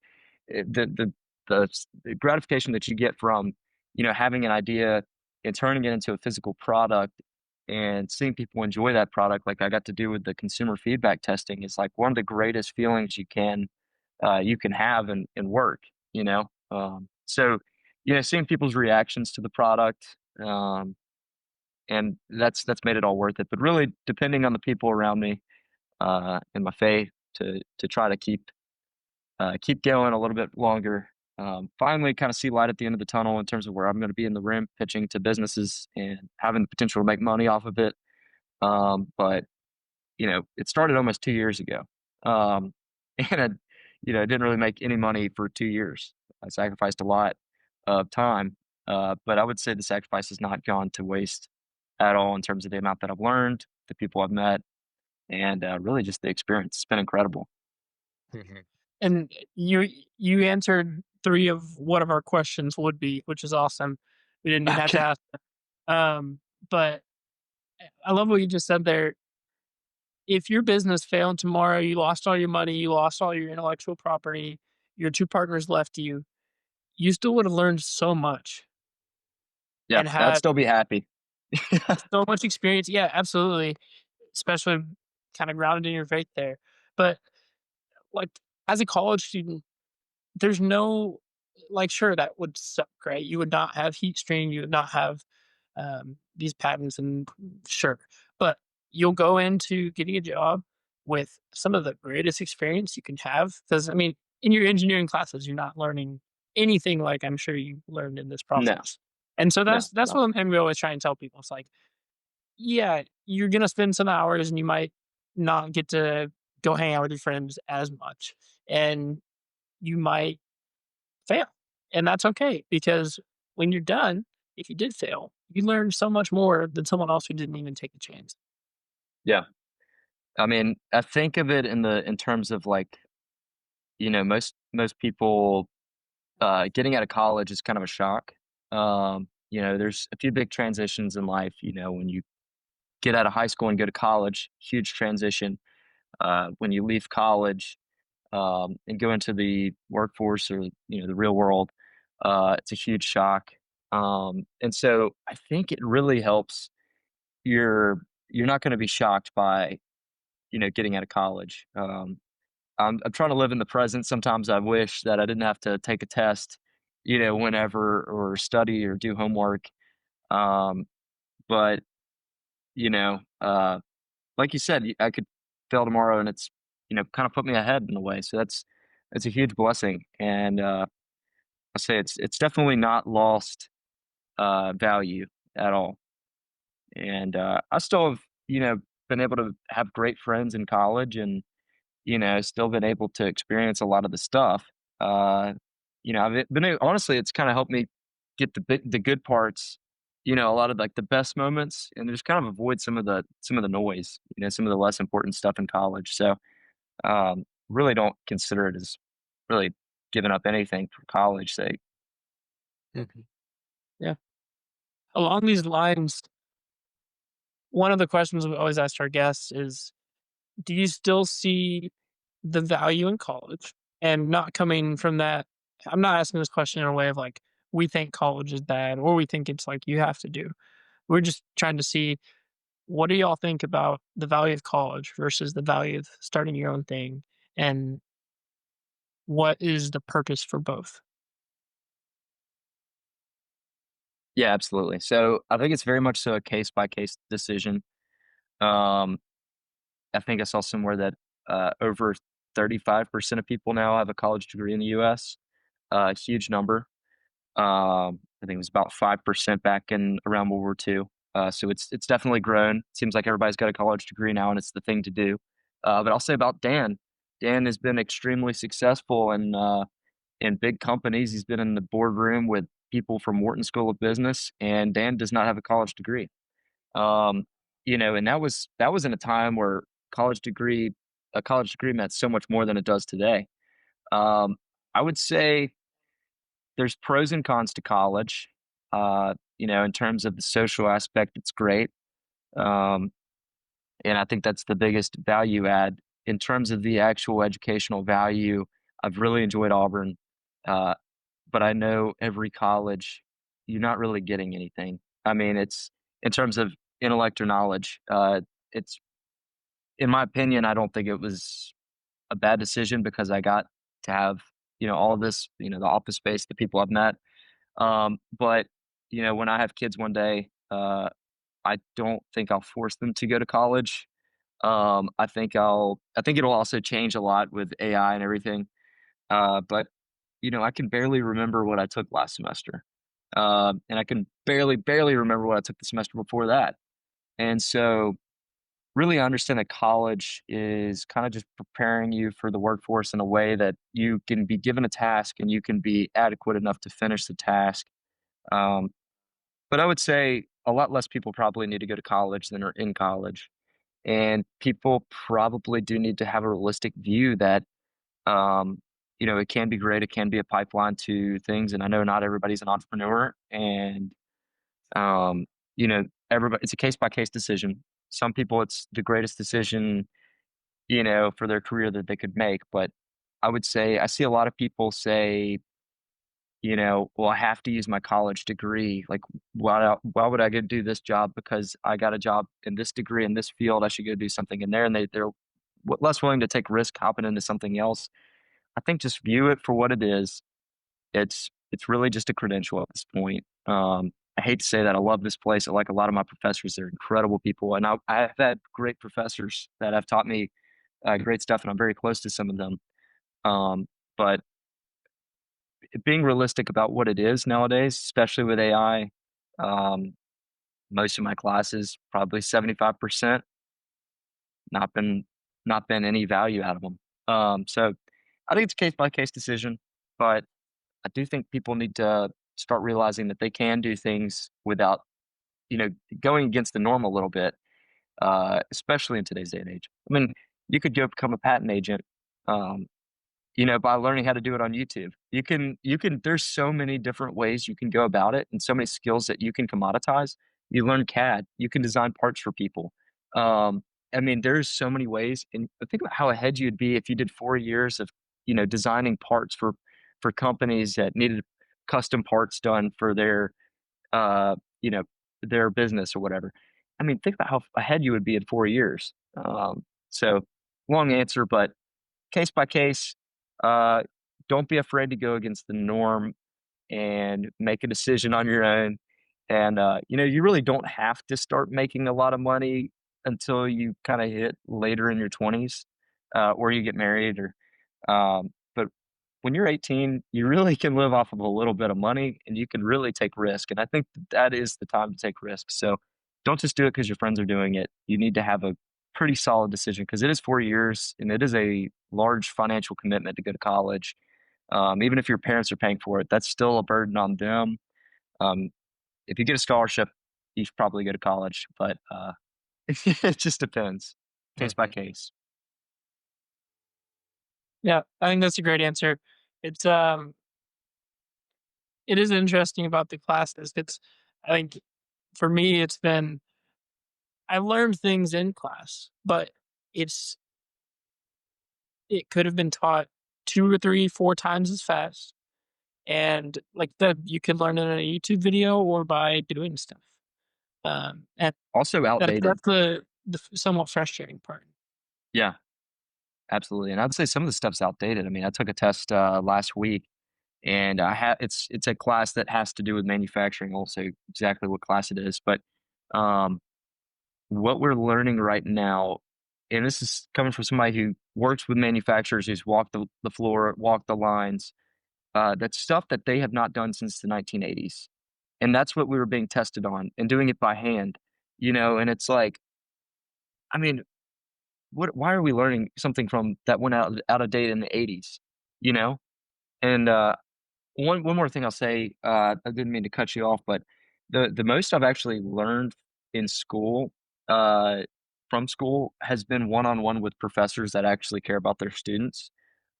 the gratification that you get from having an idea and turning it into a physical product and seeing people enjoy that product like I got to do with the consumer feedback testing is like one of the greatest feelings you can have in work, so seeing people's reactions to the product, and that's made it all worth it, but really depending on the people around me, and my faith to try to keep going a little bit longer. Finally, kind of see light at the end of the tunnel in terms of where I'm going to be in the room pitching to businesses and having the potential to make money off of it. But it started almost 2 years ago, and I didn't really make any money for 2 years. I sacrificed a lot of time, but I would say the sacrifice has not gone to waste at all in terms of the amount that I've learned, the people I've met, and really just the experience. It's been incredible. Mhm. And you answered three of what of our questions would be, which is awesome. We didn't even have to Okay. ask. But I love what you just said there. If your business failed tomorrow, you lost all your money, you lost all your intellectual property, your two partners left you, you still would have learned so much Yeah, and I'd had still be happy. so much experience. Yeah, absolutely. Especially kind of grounded in your faith there. But like as a college student, there's no like, sure, that would suck, right? You would not have Heatstream, you would not have, these patents and sure, but you'll go into getting a job with some of the greatest experience you can have. Because I mean, in your engineering classes, you're not learning anything like I'm sure you learned in this No, process. And so no, that's no. what we always try and tell people. It's like, yeah, you're gonna spend some hours and you might not get to go hang out with your friends as much, and you might fail. And that's okay because when you're done, if you did fail, you learn so much more than someone else who didn't even take a chance. Yeah. I mean, I think of it in terms of like, most people getting out of college is kind of a shock. There's a few big transitions in life, when you get out of high school and go to college, huge transition. When you leave college, and go into the workforce or, the real world, It's a huge shock. And so I think it really helps. You're you're not going to be shocked by getting out of college. I'm trying to live in the present. Sometimes I wish that I didn't have to take a test, whenever, or study or do homework. Um, but you know, uh, like you said, I could fail tomorrow, and it's kind of put me ahead in a way. So that's a huge blessing, and I say it's definitely not lost value at all. And I still have been able to have great friends in college, and still been able to experience a lot of the stuff. Uh, I've been honestly, it's kind of helped me get the good parts, a lot of like the best moments, and just kind of avoid some of the noise, some of the less important stuff in college. So really don't consider it as really giving up anything for college sake. Mhm. Yeah. Along these lines, one of the questions we always ask our guests is, do you still see the value in college? And not coming from that, I'm not asking this question in a way of like, we think college is bad or we think it's like you have to do. We're just trying to see, what do y'all think about the value of college versus the value of starting your own thing? And what is the purpose for both? Yeah, absolutely. So I think it's very much so a case by case decision. Um, I think I saw somewhere that over 35% of people now have a college degree in the U.S. Huge number. I think it was about 5% back in around World War II. So it's definitely grown. Seems like everybody's got a college degree now, and it's the thing to do. But I'll say about Dan. Dan has been extremely successful in big companies. He's been in the boardroom with people from Wharton School of Business, and Dan does not have a college degree. Um, and that was in a time where college degree a college degree meant so much more than it does today. Um, I would say there's pros and cons to college. In terms of the social aspect, it's great. Um, and I think that's the biggest value add. In terms of the actual educational value, I've really enjoyed Auburn. Uh, but I know every college, you're not really getting anything. I mean, it's in terms of intellect or knowledge, it's in my opinion, I don't think it was a bad decision because I got to have, all this, the office space, the people I've met. But when I have kids one day, I don't think I'll force them to go to college. I think it'll also change a lot with AI and everything. But I can barely remember what I took last semester. And I can barely remember what I took the semester before that. And so really I understand that college is kind of just preparing you for the workforce in a way that you can be given a task and you can be adequate enough to finish the task. Um, but I would say a lot less people probably need to go to college than are in college. And people probably do need to have a realistic view that, um, it can be great. It can be a pipeline to things. And I know not everybody's an entrepreneur. And, um, everybody, it's a case by case decision. Some people, it's the greatest decision, for their career that they could make. But I would say, I see a lot of people say, well, I have to use my college degree. Like, why would I go do this job because I got a job in this degree in this field? I should go do something in there, and they're less willing to take risk hopping into something else. I think just view it for what it is. It's really just a credential at this point. I hate to say that. I love this place. I like a lot of my professors. They're incredible people, and I've had great professors that have taught me great stuff, and I'm very close to some of them. But being realistic about what it is nowadays, especially with AI, um, most of my classes, probably 75%, not been not been any value out of them. So I think it's a case by case decision, but I do think people need to start realizing that they can do things without, you know, going against the norm a little bit, especially in today's day and age. I mean, you could go become a patent agent, um, by learning how to do it on YouTube. You can there's so many different ways you can go about it and so many skills that you can commoditize. You learn CAD, you can design parts for people. Um, I mean, there's so many ways, and think about how ahead you'd be if you did 4 years of, designing parts for companies that needed custom parts done for their, uh, you know, their business or whatever. I mean, think about how ahead you would be in 4 years. So long answer, but case by case, uh, don't be afraid to go against the norm and make a decision on your own. And, you really don't have to start making a lot of money until you kind of hit later in your 20s, or you get married but when you're 18, you really can live off of a little bit of money and you can really take risk. And I think that is the time to take risks. So don't just do it because your friends are doing it. You need to have a pretty solid decision because it is 4 years and it is a large financial commitment to go to college. Even if your parents are paying for it, that's still a burden on them. Um, if you get a scholarship, you should probably go to college, but it just depends, case by Mhm. case. Yeah, I think that's a great answer. It's it is interesting about the classes. It's I think for me it's been I learned things in class, but it's it could have been taught 2 or 3, 4 times as fast, and, like, that you could learn it in a YouTube video or by doing stuff. And Also outdated. that's the somewhat frustrating part. Yeah, absolutely. And I'd say some of the stuff's outdated. I mean, I took a test last week, and it's a class that has to do with manufacturing. Also, exactly what class it is, but um, what we're learning right now, and this is coming from somebody who works with manufacturers, who's walked the floor, walked the lines. That's stuff that they have not done since the 1980s, and that's what we were being tested on, and doing it by hand. And it's like, I mean, why are we learning something from that went out of date in the 80s? You know? And one more thing I'll say, I didn't mean to cut you off, but the most I've actually learned in school, uh, from school has been one-on-one with professors that actually care about their students.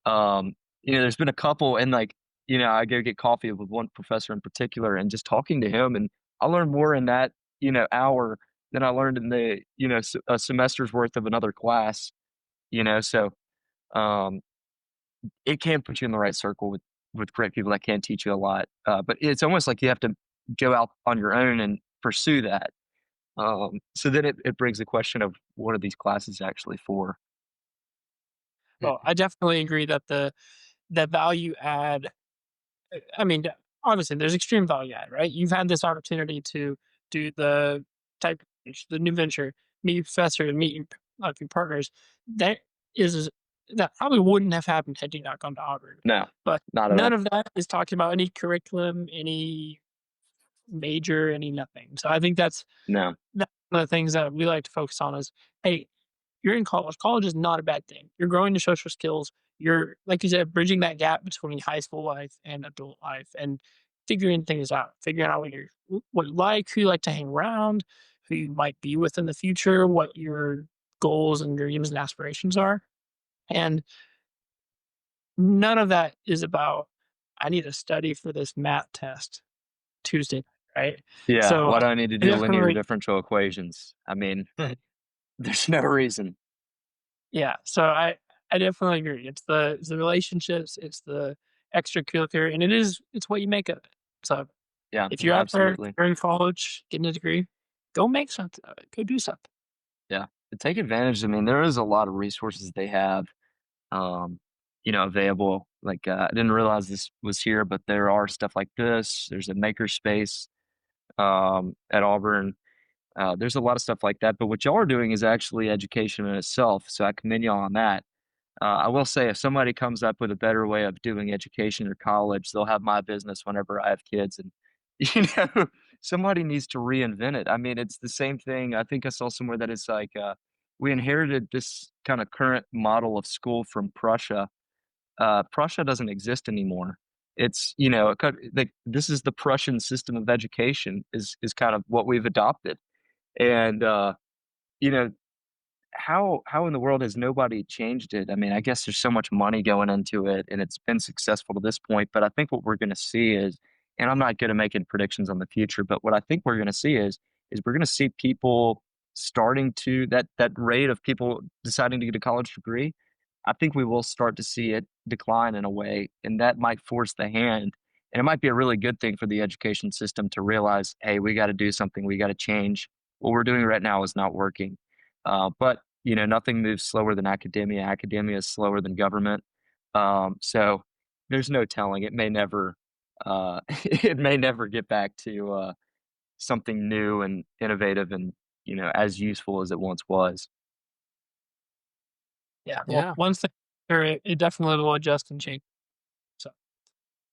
Um, there's been a couple and, like, I go get coffee with one professor in particular and just talking to him, and I learned more in that, hour than I learned in the, a semester's worth of another class, so, um, it can put you in the right circle with great people that can teach you a lot, but it's almost like you have to go out on your own and pursue that. So then it brings the question of what are these classes actually for? Well, I definitely agree that the value add I mean, obviously, there's extreme value add, right? You've had this opportunity to do type the new venture, meet your professor, and meet your partners. That is that probably wouldn't have happened had you not gone to Auburn. No, But not at none all. of that is talking about any curriculum, any major, any nothing. So I think No, that's one of the things that we like to focus on is, hey, you're in college. College is not a bad thing. You're growing your social skills. You're, like you said, bridging that gap between high school life and adult life and figuring things out, figuring out what you like, who you like to hang around, who you might be with in the future, what your goals and dreams and aspirations are. And none of that is about, I need to study for this math test Tuesday, right? yeah, So why do I need to I do linear definitely, differential equations? I mean, there's no reason. yeah, so I definitely agree. It's the relationships, it's the extracurricular, and it's what you make of it. So Yeah, if no, you're out there, absolutely. you're in college, getting a degree, go make something of it. Go do something. Yeah, to take advantage, I mean, there is a lot of resources they have, um, available. Like, I didn't realize this was here, but there are stuff like this. There's a maker space, at Auburn. There's a lot of stuff like that, but what y'all are doing is actually education in itself, so I commend y'all on that. I will say if somebody comes up with a better way of doing education or college, they'll have my business whenever I have kids, and, you know, somebody needs to reinvent it. I mean, it's the same thing. I think I saw somewhere that it's like, we inherited this kinda current model of school from Prussia. Prussia doesn't exist anymore. It's, it cut like, this is the Prussian system of education is kind of what we've adopted, and, you know, how in the world has nobody changed it? I mean, I guess there's so much money going into it, and it's been successful to this point, but I think what we're gonna see is, and I'm not good at making predictions on the future, but what I think we're gonna see is we're gonna see people starting to that rate of people deciding to get a college degree. I think we will start to see it decline in a way, and that might force the hand. And it might be a really good thing for the education system to realize, hey, we got to do something. We got to change. What we're doing right now is not working. But nothing moves slower than academia. Academia is slower than government. So there's no telling. It may never, it may never get back to something new and innovative and as useful as it once was. Yeah. Well, Yeah. once the it definitely will adjust and change. So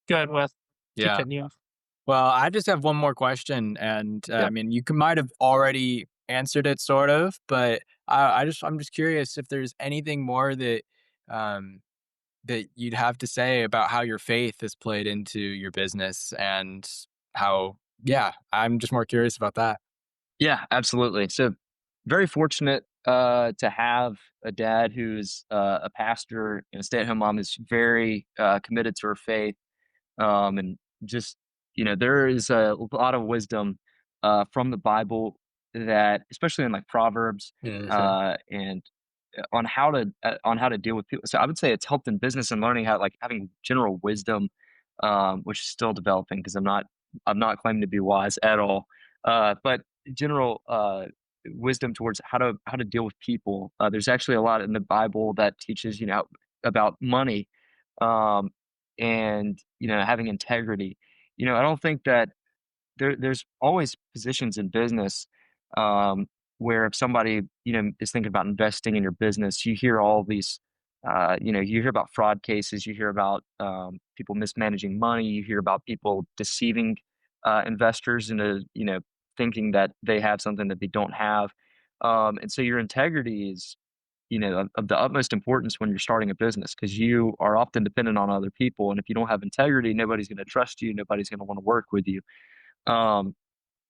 good with keep Yeah. hitting you off. Well, I just have one more question, and I Yep. mean, might have already answered it, sort of, but I'm just curious if there's anything more um, that you'd have to say about how your faith has played into your business and how. Yeah, I'm just more curious about that. Yeah, absolutely. So very fortunate to have a dad who's a pastor and a stay-at-home mom who's very committed to her faith. And just, there is a lot of wisdom from the Bible that, especially in like Proverbs, Hmm. and on how to deal with people. So I would say it's helped in business and learning how like having general wisdom, which is still developing because I'm not claiming to be wise at all. But general wisdom towards how to deal with people. There's actually a lot in the Bible that teaches about money, um, and having integrity. I don't think that there's always positions in business, um, where if somebody is thinking about investing in your business, you hear all these, you hear about fraud cases, you hear about people mismanaging money, you hear about people deceiving investors into thinking that they have something that they don't have, and so your integrity is of the utmost importance when you're starting a business because you are often dependent on other people, and if you don't have integrity, nobody's going to trust you, nobody's going to want to work with you. um,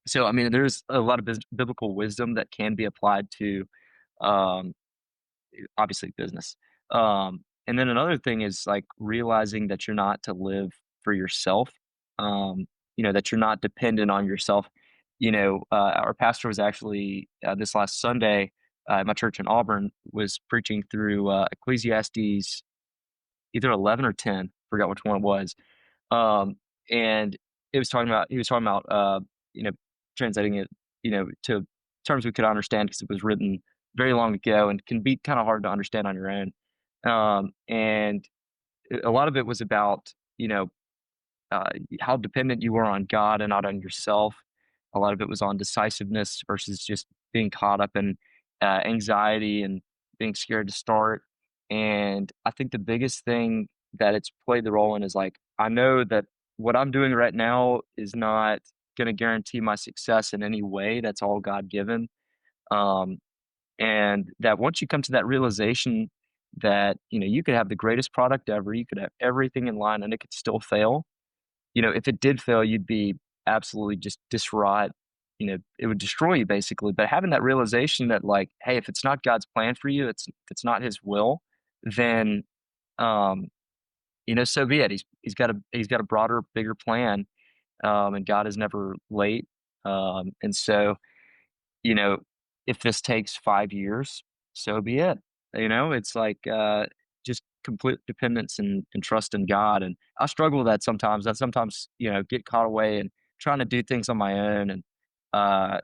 so, I mean, there's a lot of biblical wisdom that can be applied to, um, obviously, business. And then another thing is like realizing that you're not to live for yourself. That you're not dependent on yourself. Our pastor was actually this last Sunday at my church in Auburn was preaching through Ecclesiastes either 11 or 10, forgot which one it was. Um, and he was talking about, you know, translating it, to terms we could understand because it was written very long ago and can be kind of hard to understand on your own. And a lot of it was about, uh, how dependent you were on God and not on yourself. A lot of it was on decisiveness versus just being caught up in anxiety and being scared to start. And I think the biggest thing that it's played the role in is like, I know that what I'm doing right now is not going to guarantee my success in any way. That's all God given. Um, and that once you come to that realization that, you could have the greatest product ever, you could have everything in line and it could still fail. If it did fail, you'd be absolutely just distraught. It would destroy you basically. But having that realization that like, hey, if it's not God's plan for you, if it's not His will, then um, so be it. He's got a broader, bigger plan, and God is never late. And so you know, if this takes 5 years, so be it. It's like, just complete dependence and trust in God, and I struggle with that sometimes. I sometimes, get caught away and trying to do things on my own and, uh,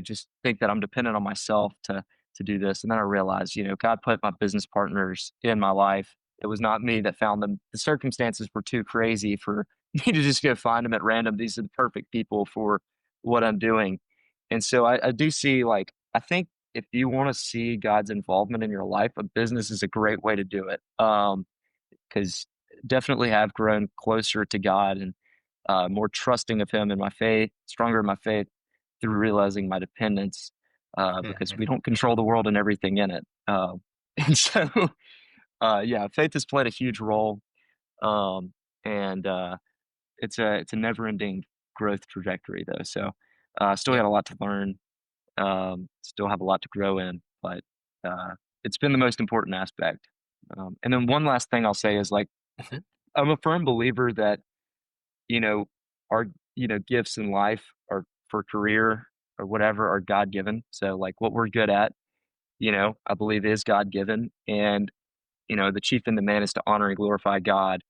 just think that I'm dependent on myself to do this, and then I realize, God put my business partners in my life. It was not me that found them. The circumstances were too crazy for me to just go find them at random. These are the perfect people for what I'm doing. And so I do see like I think if you want to see God's involvement in your life, a business is a great way to do it. Because definitely have grown closer to God and more trusting of Him in my faith, stronger in my faith through realizing my dependence. Because we Mhm. don't control the world and everything in it. And so, yeah, faith has played a huge role, um, and it's a never ending growth trajectory though. So, still Yeah. got a lot to learn, still have a lot to grow in, but it's been the most important aspect. And then one last thing I'll say is like Mhm. I'm a firm believer that you know our gifts in life or for career or whatever are God given. So like what we're good at, I believe is God given, and the chief end of man is to honor and glorify God.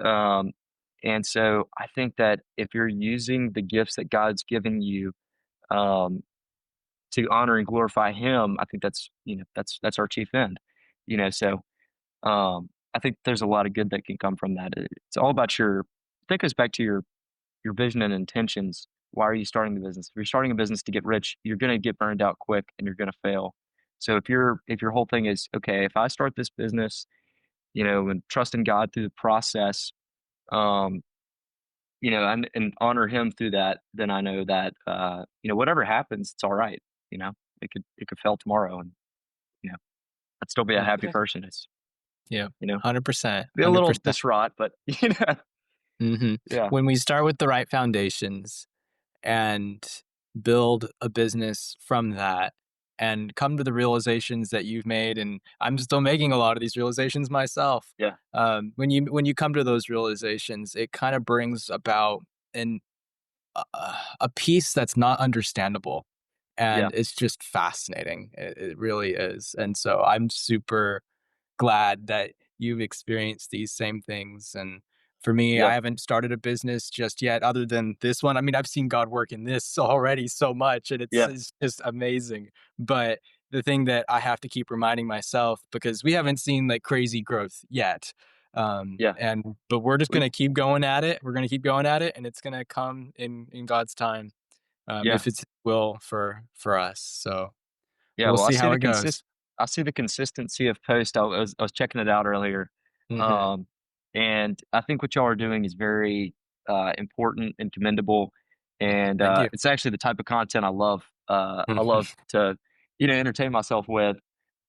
Um, And so I think that if you're using the gifts that God's given you, um, to honor and glorify Him, I think that's, that's our chief end. So I think there's a lot of good that can come from that. It's all about that goes back to your vision and intentions. Why are you starting the business? If you're starting a business to get rich, you're going to get burned out quick and you're going to fail. So if your whole thing is, okay, if I start this business, and trust in God through the process, um, and honor Him through that, then I know that, whatever happens, it's all right. It could fail tomorrow, and you know, I'd still be a happy Okay. person. It's, Yeah, you know, 100%. be a little 100%. distraught, but yeah, When we start with the right foundations and build a business from that and come to the realizations that you've made, and I'm still making a lot of these realizations myself. yeah, When you come to those realizations, it kind of brings about an a piece that's not understandable, yeah, and it's just fascinating. It really is, and so I'm super glad that you've experienced these same things. And for me, yeah, I haven't started a business just yet, other than this one. I mean, I've seen God work in this already so much, and yeah, it's just amazing. But the thing that I have to keep reminding myself, because we haven't seen like crazy growth yet. yeah. But we're just We, gonna keep going at it. We're gonna keep going at it, and it's gonna come in God's time, yeah, if it's His will for us. So yeah. we'll Well, see how it goes. I see the consistency of post. I was checking it out earlier, Hmm. um, and I think what y'all are doing is very important and commendable, and Thank you. it's actually the type of content I love. I love to, entertain myself with,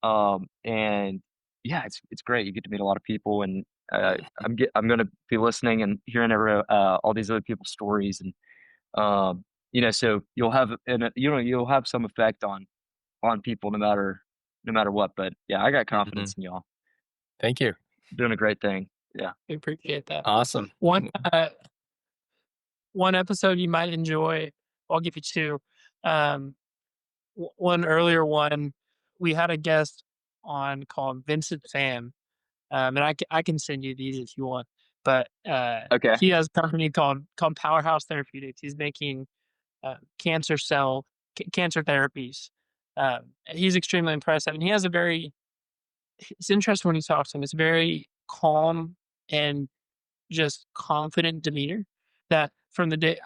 and yeah, it's great. You get to meet a lot of people, and I'm going to be listening and hearing all these other people's stories, and so you'll have some effect on people no matter what. But yeah, I got Mhm. confidence in y'all. Thank you. Doing a great thing. Yeah. I appreciate that. Awesome. One one episode you might enjoy. I'll give you two. Um, one earlier one, we had a guest on called Vincent Pham, and I can send you these if you want. But Okay. he has a company called Powerhouse Therapeutics. He's making cancer therapies. He's extremely impressive, and he has a very. It's interesting when he talks to him. It's very calm and just confident demeanor that from the day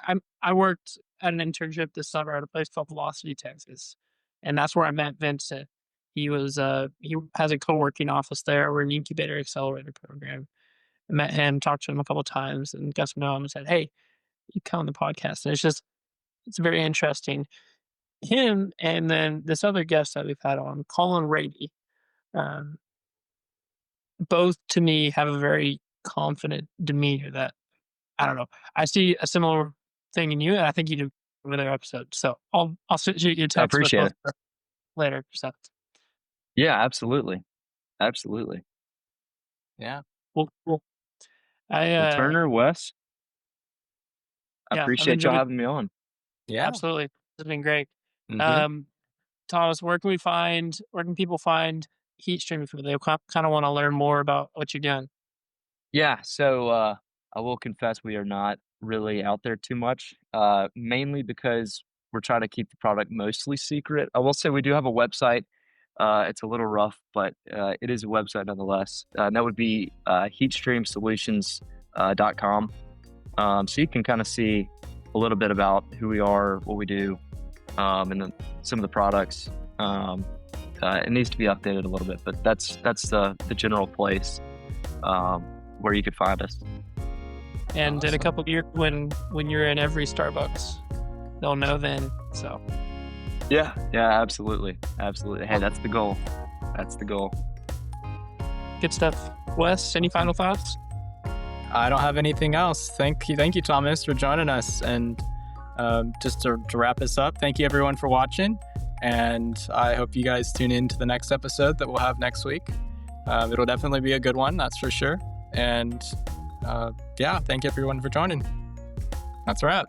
I worked at an internship this summer at a place called Velocity, Texas, and that's where I met Vincent. He has a co-working office there. We're an incubator accelerator program. I met him, talked to him a couple times, and got to know him and said, "Hey, you come on the podcast." And it's very interesting. Him and then this other guest that we've had on, Colin Rady, um, both to me have a very confident demeanor that I don't know. I see a similar thing in you, and I think you do with other episodes. So I'll shoot you a I text with appreciate both it. later. So Yeah, absolutely. Absolutely. Yeah. cool. I Well, Turner, Wes, I yeah, I've appreciate y'all enjoyed having me on. Yeah. absolutely. It's been great. Mhm. Um, Thomas, where can people find Heatstream if they kind of want to learn more about what you're doing? Yeah, so I will confess we are not really out there too much, mainly because we're trying to keep the product mostly secret. I will say we do have a website. It's a little rough, but it is a website nonetheless. And that would be heatstreamsolutions.com. So you can kind of see a little bit about who we are, what we do, and then some of the products. It needs to be updated a little bit, but that's the general place where you could find us. And in a Awesome. couple of years, when you're in every Starbucks, they'll know then. So Yeah, yeah, absolutely, absolutely. Hey, that's the goal. That's the goal. good stuff. Wes, any final thoughts? I don't have anything else. Thank you, Thomas, for joining us. And just to wrap this up, thank you everyone for watching. And I hope you guys tune in to the next episode that we'll have next week. It'll definitely be a good one, that's for sure. And yeah, thank you everyone for joining. That's a wrap.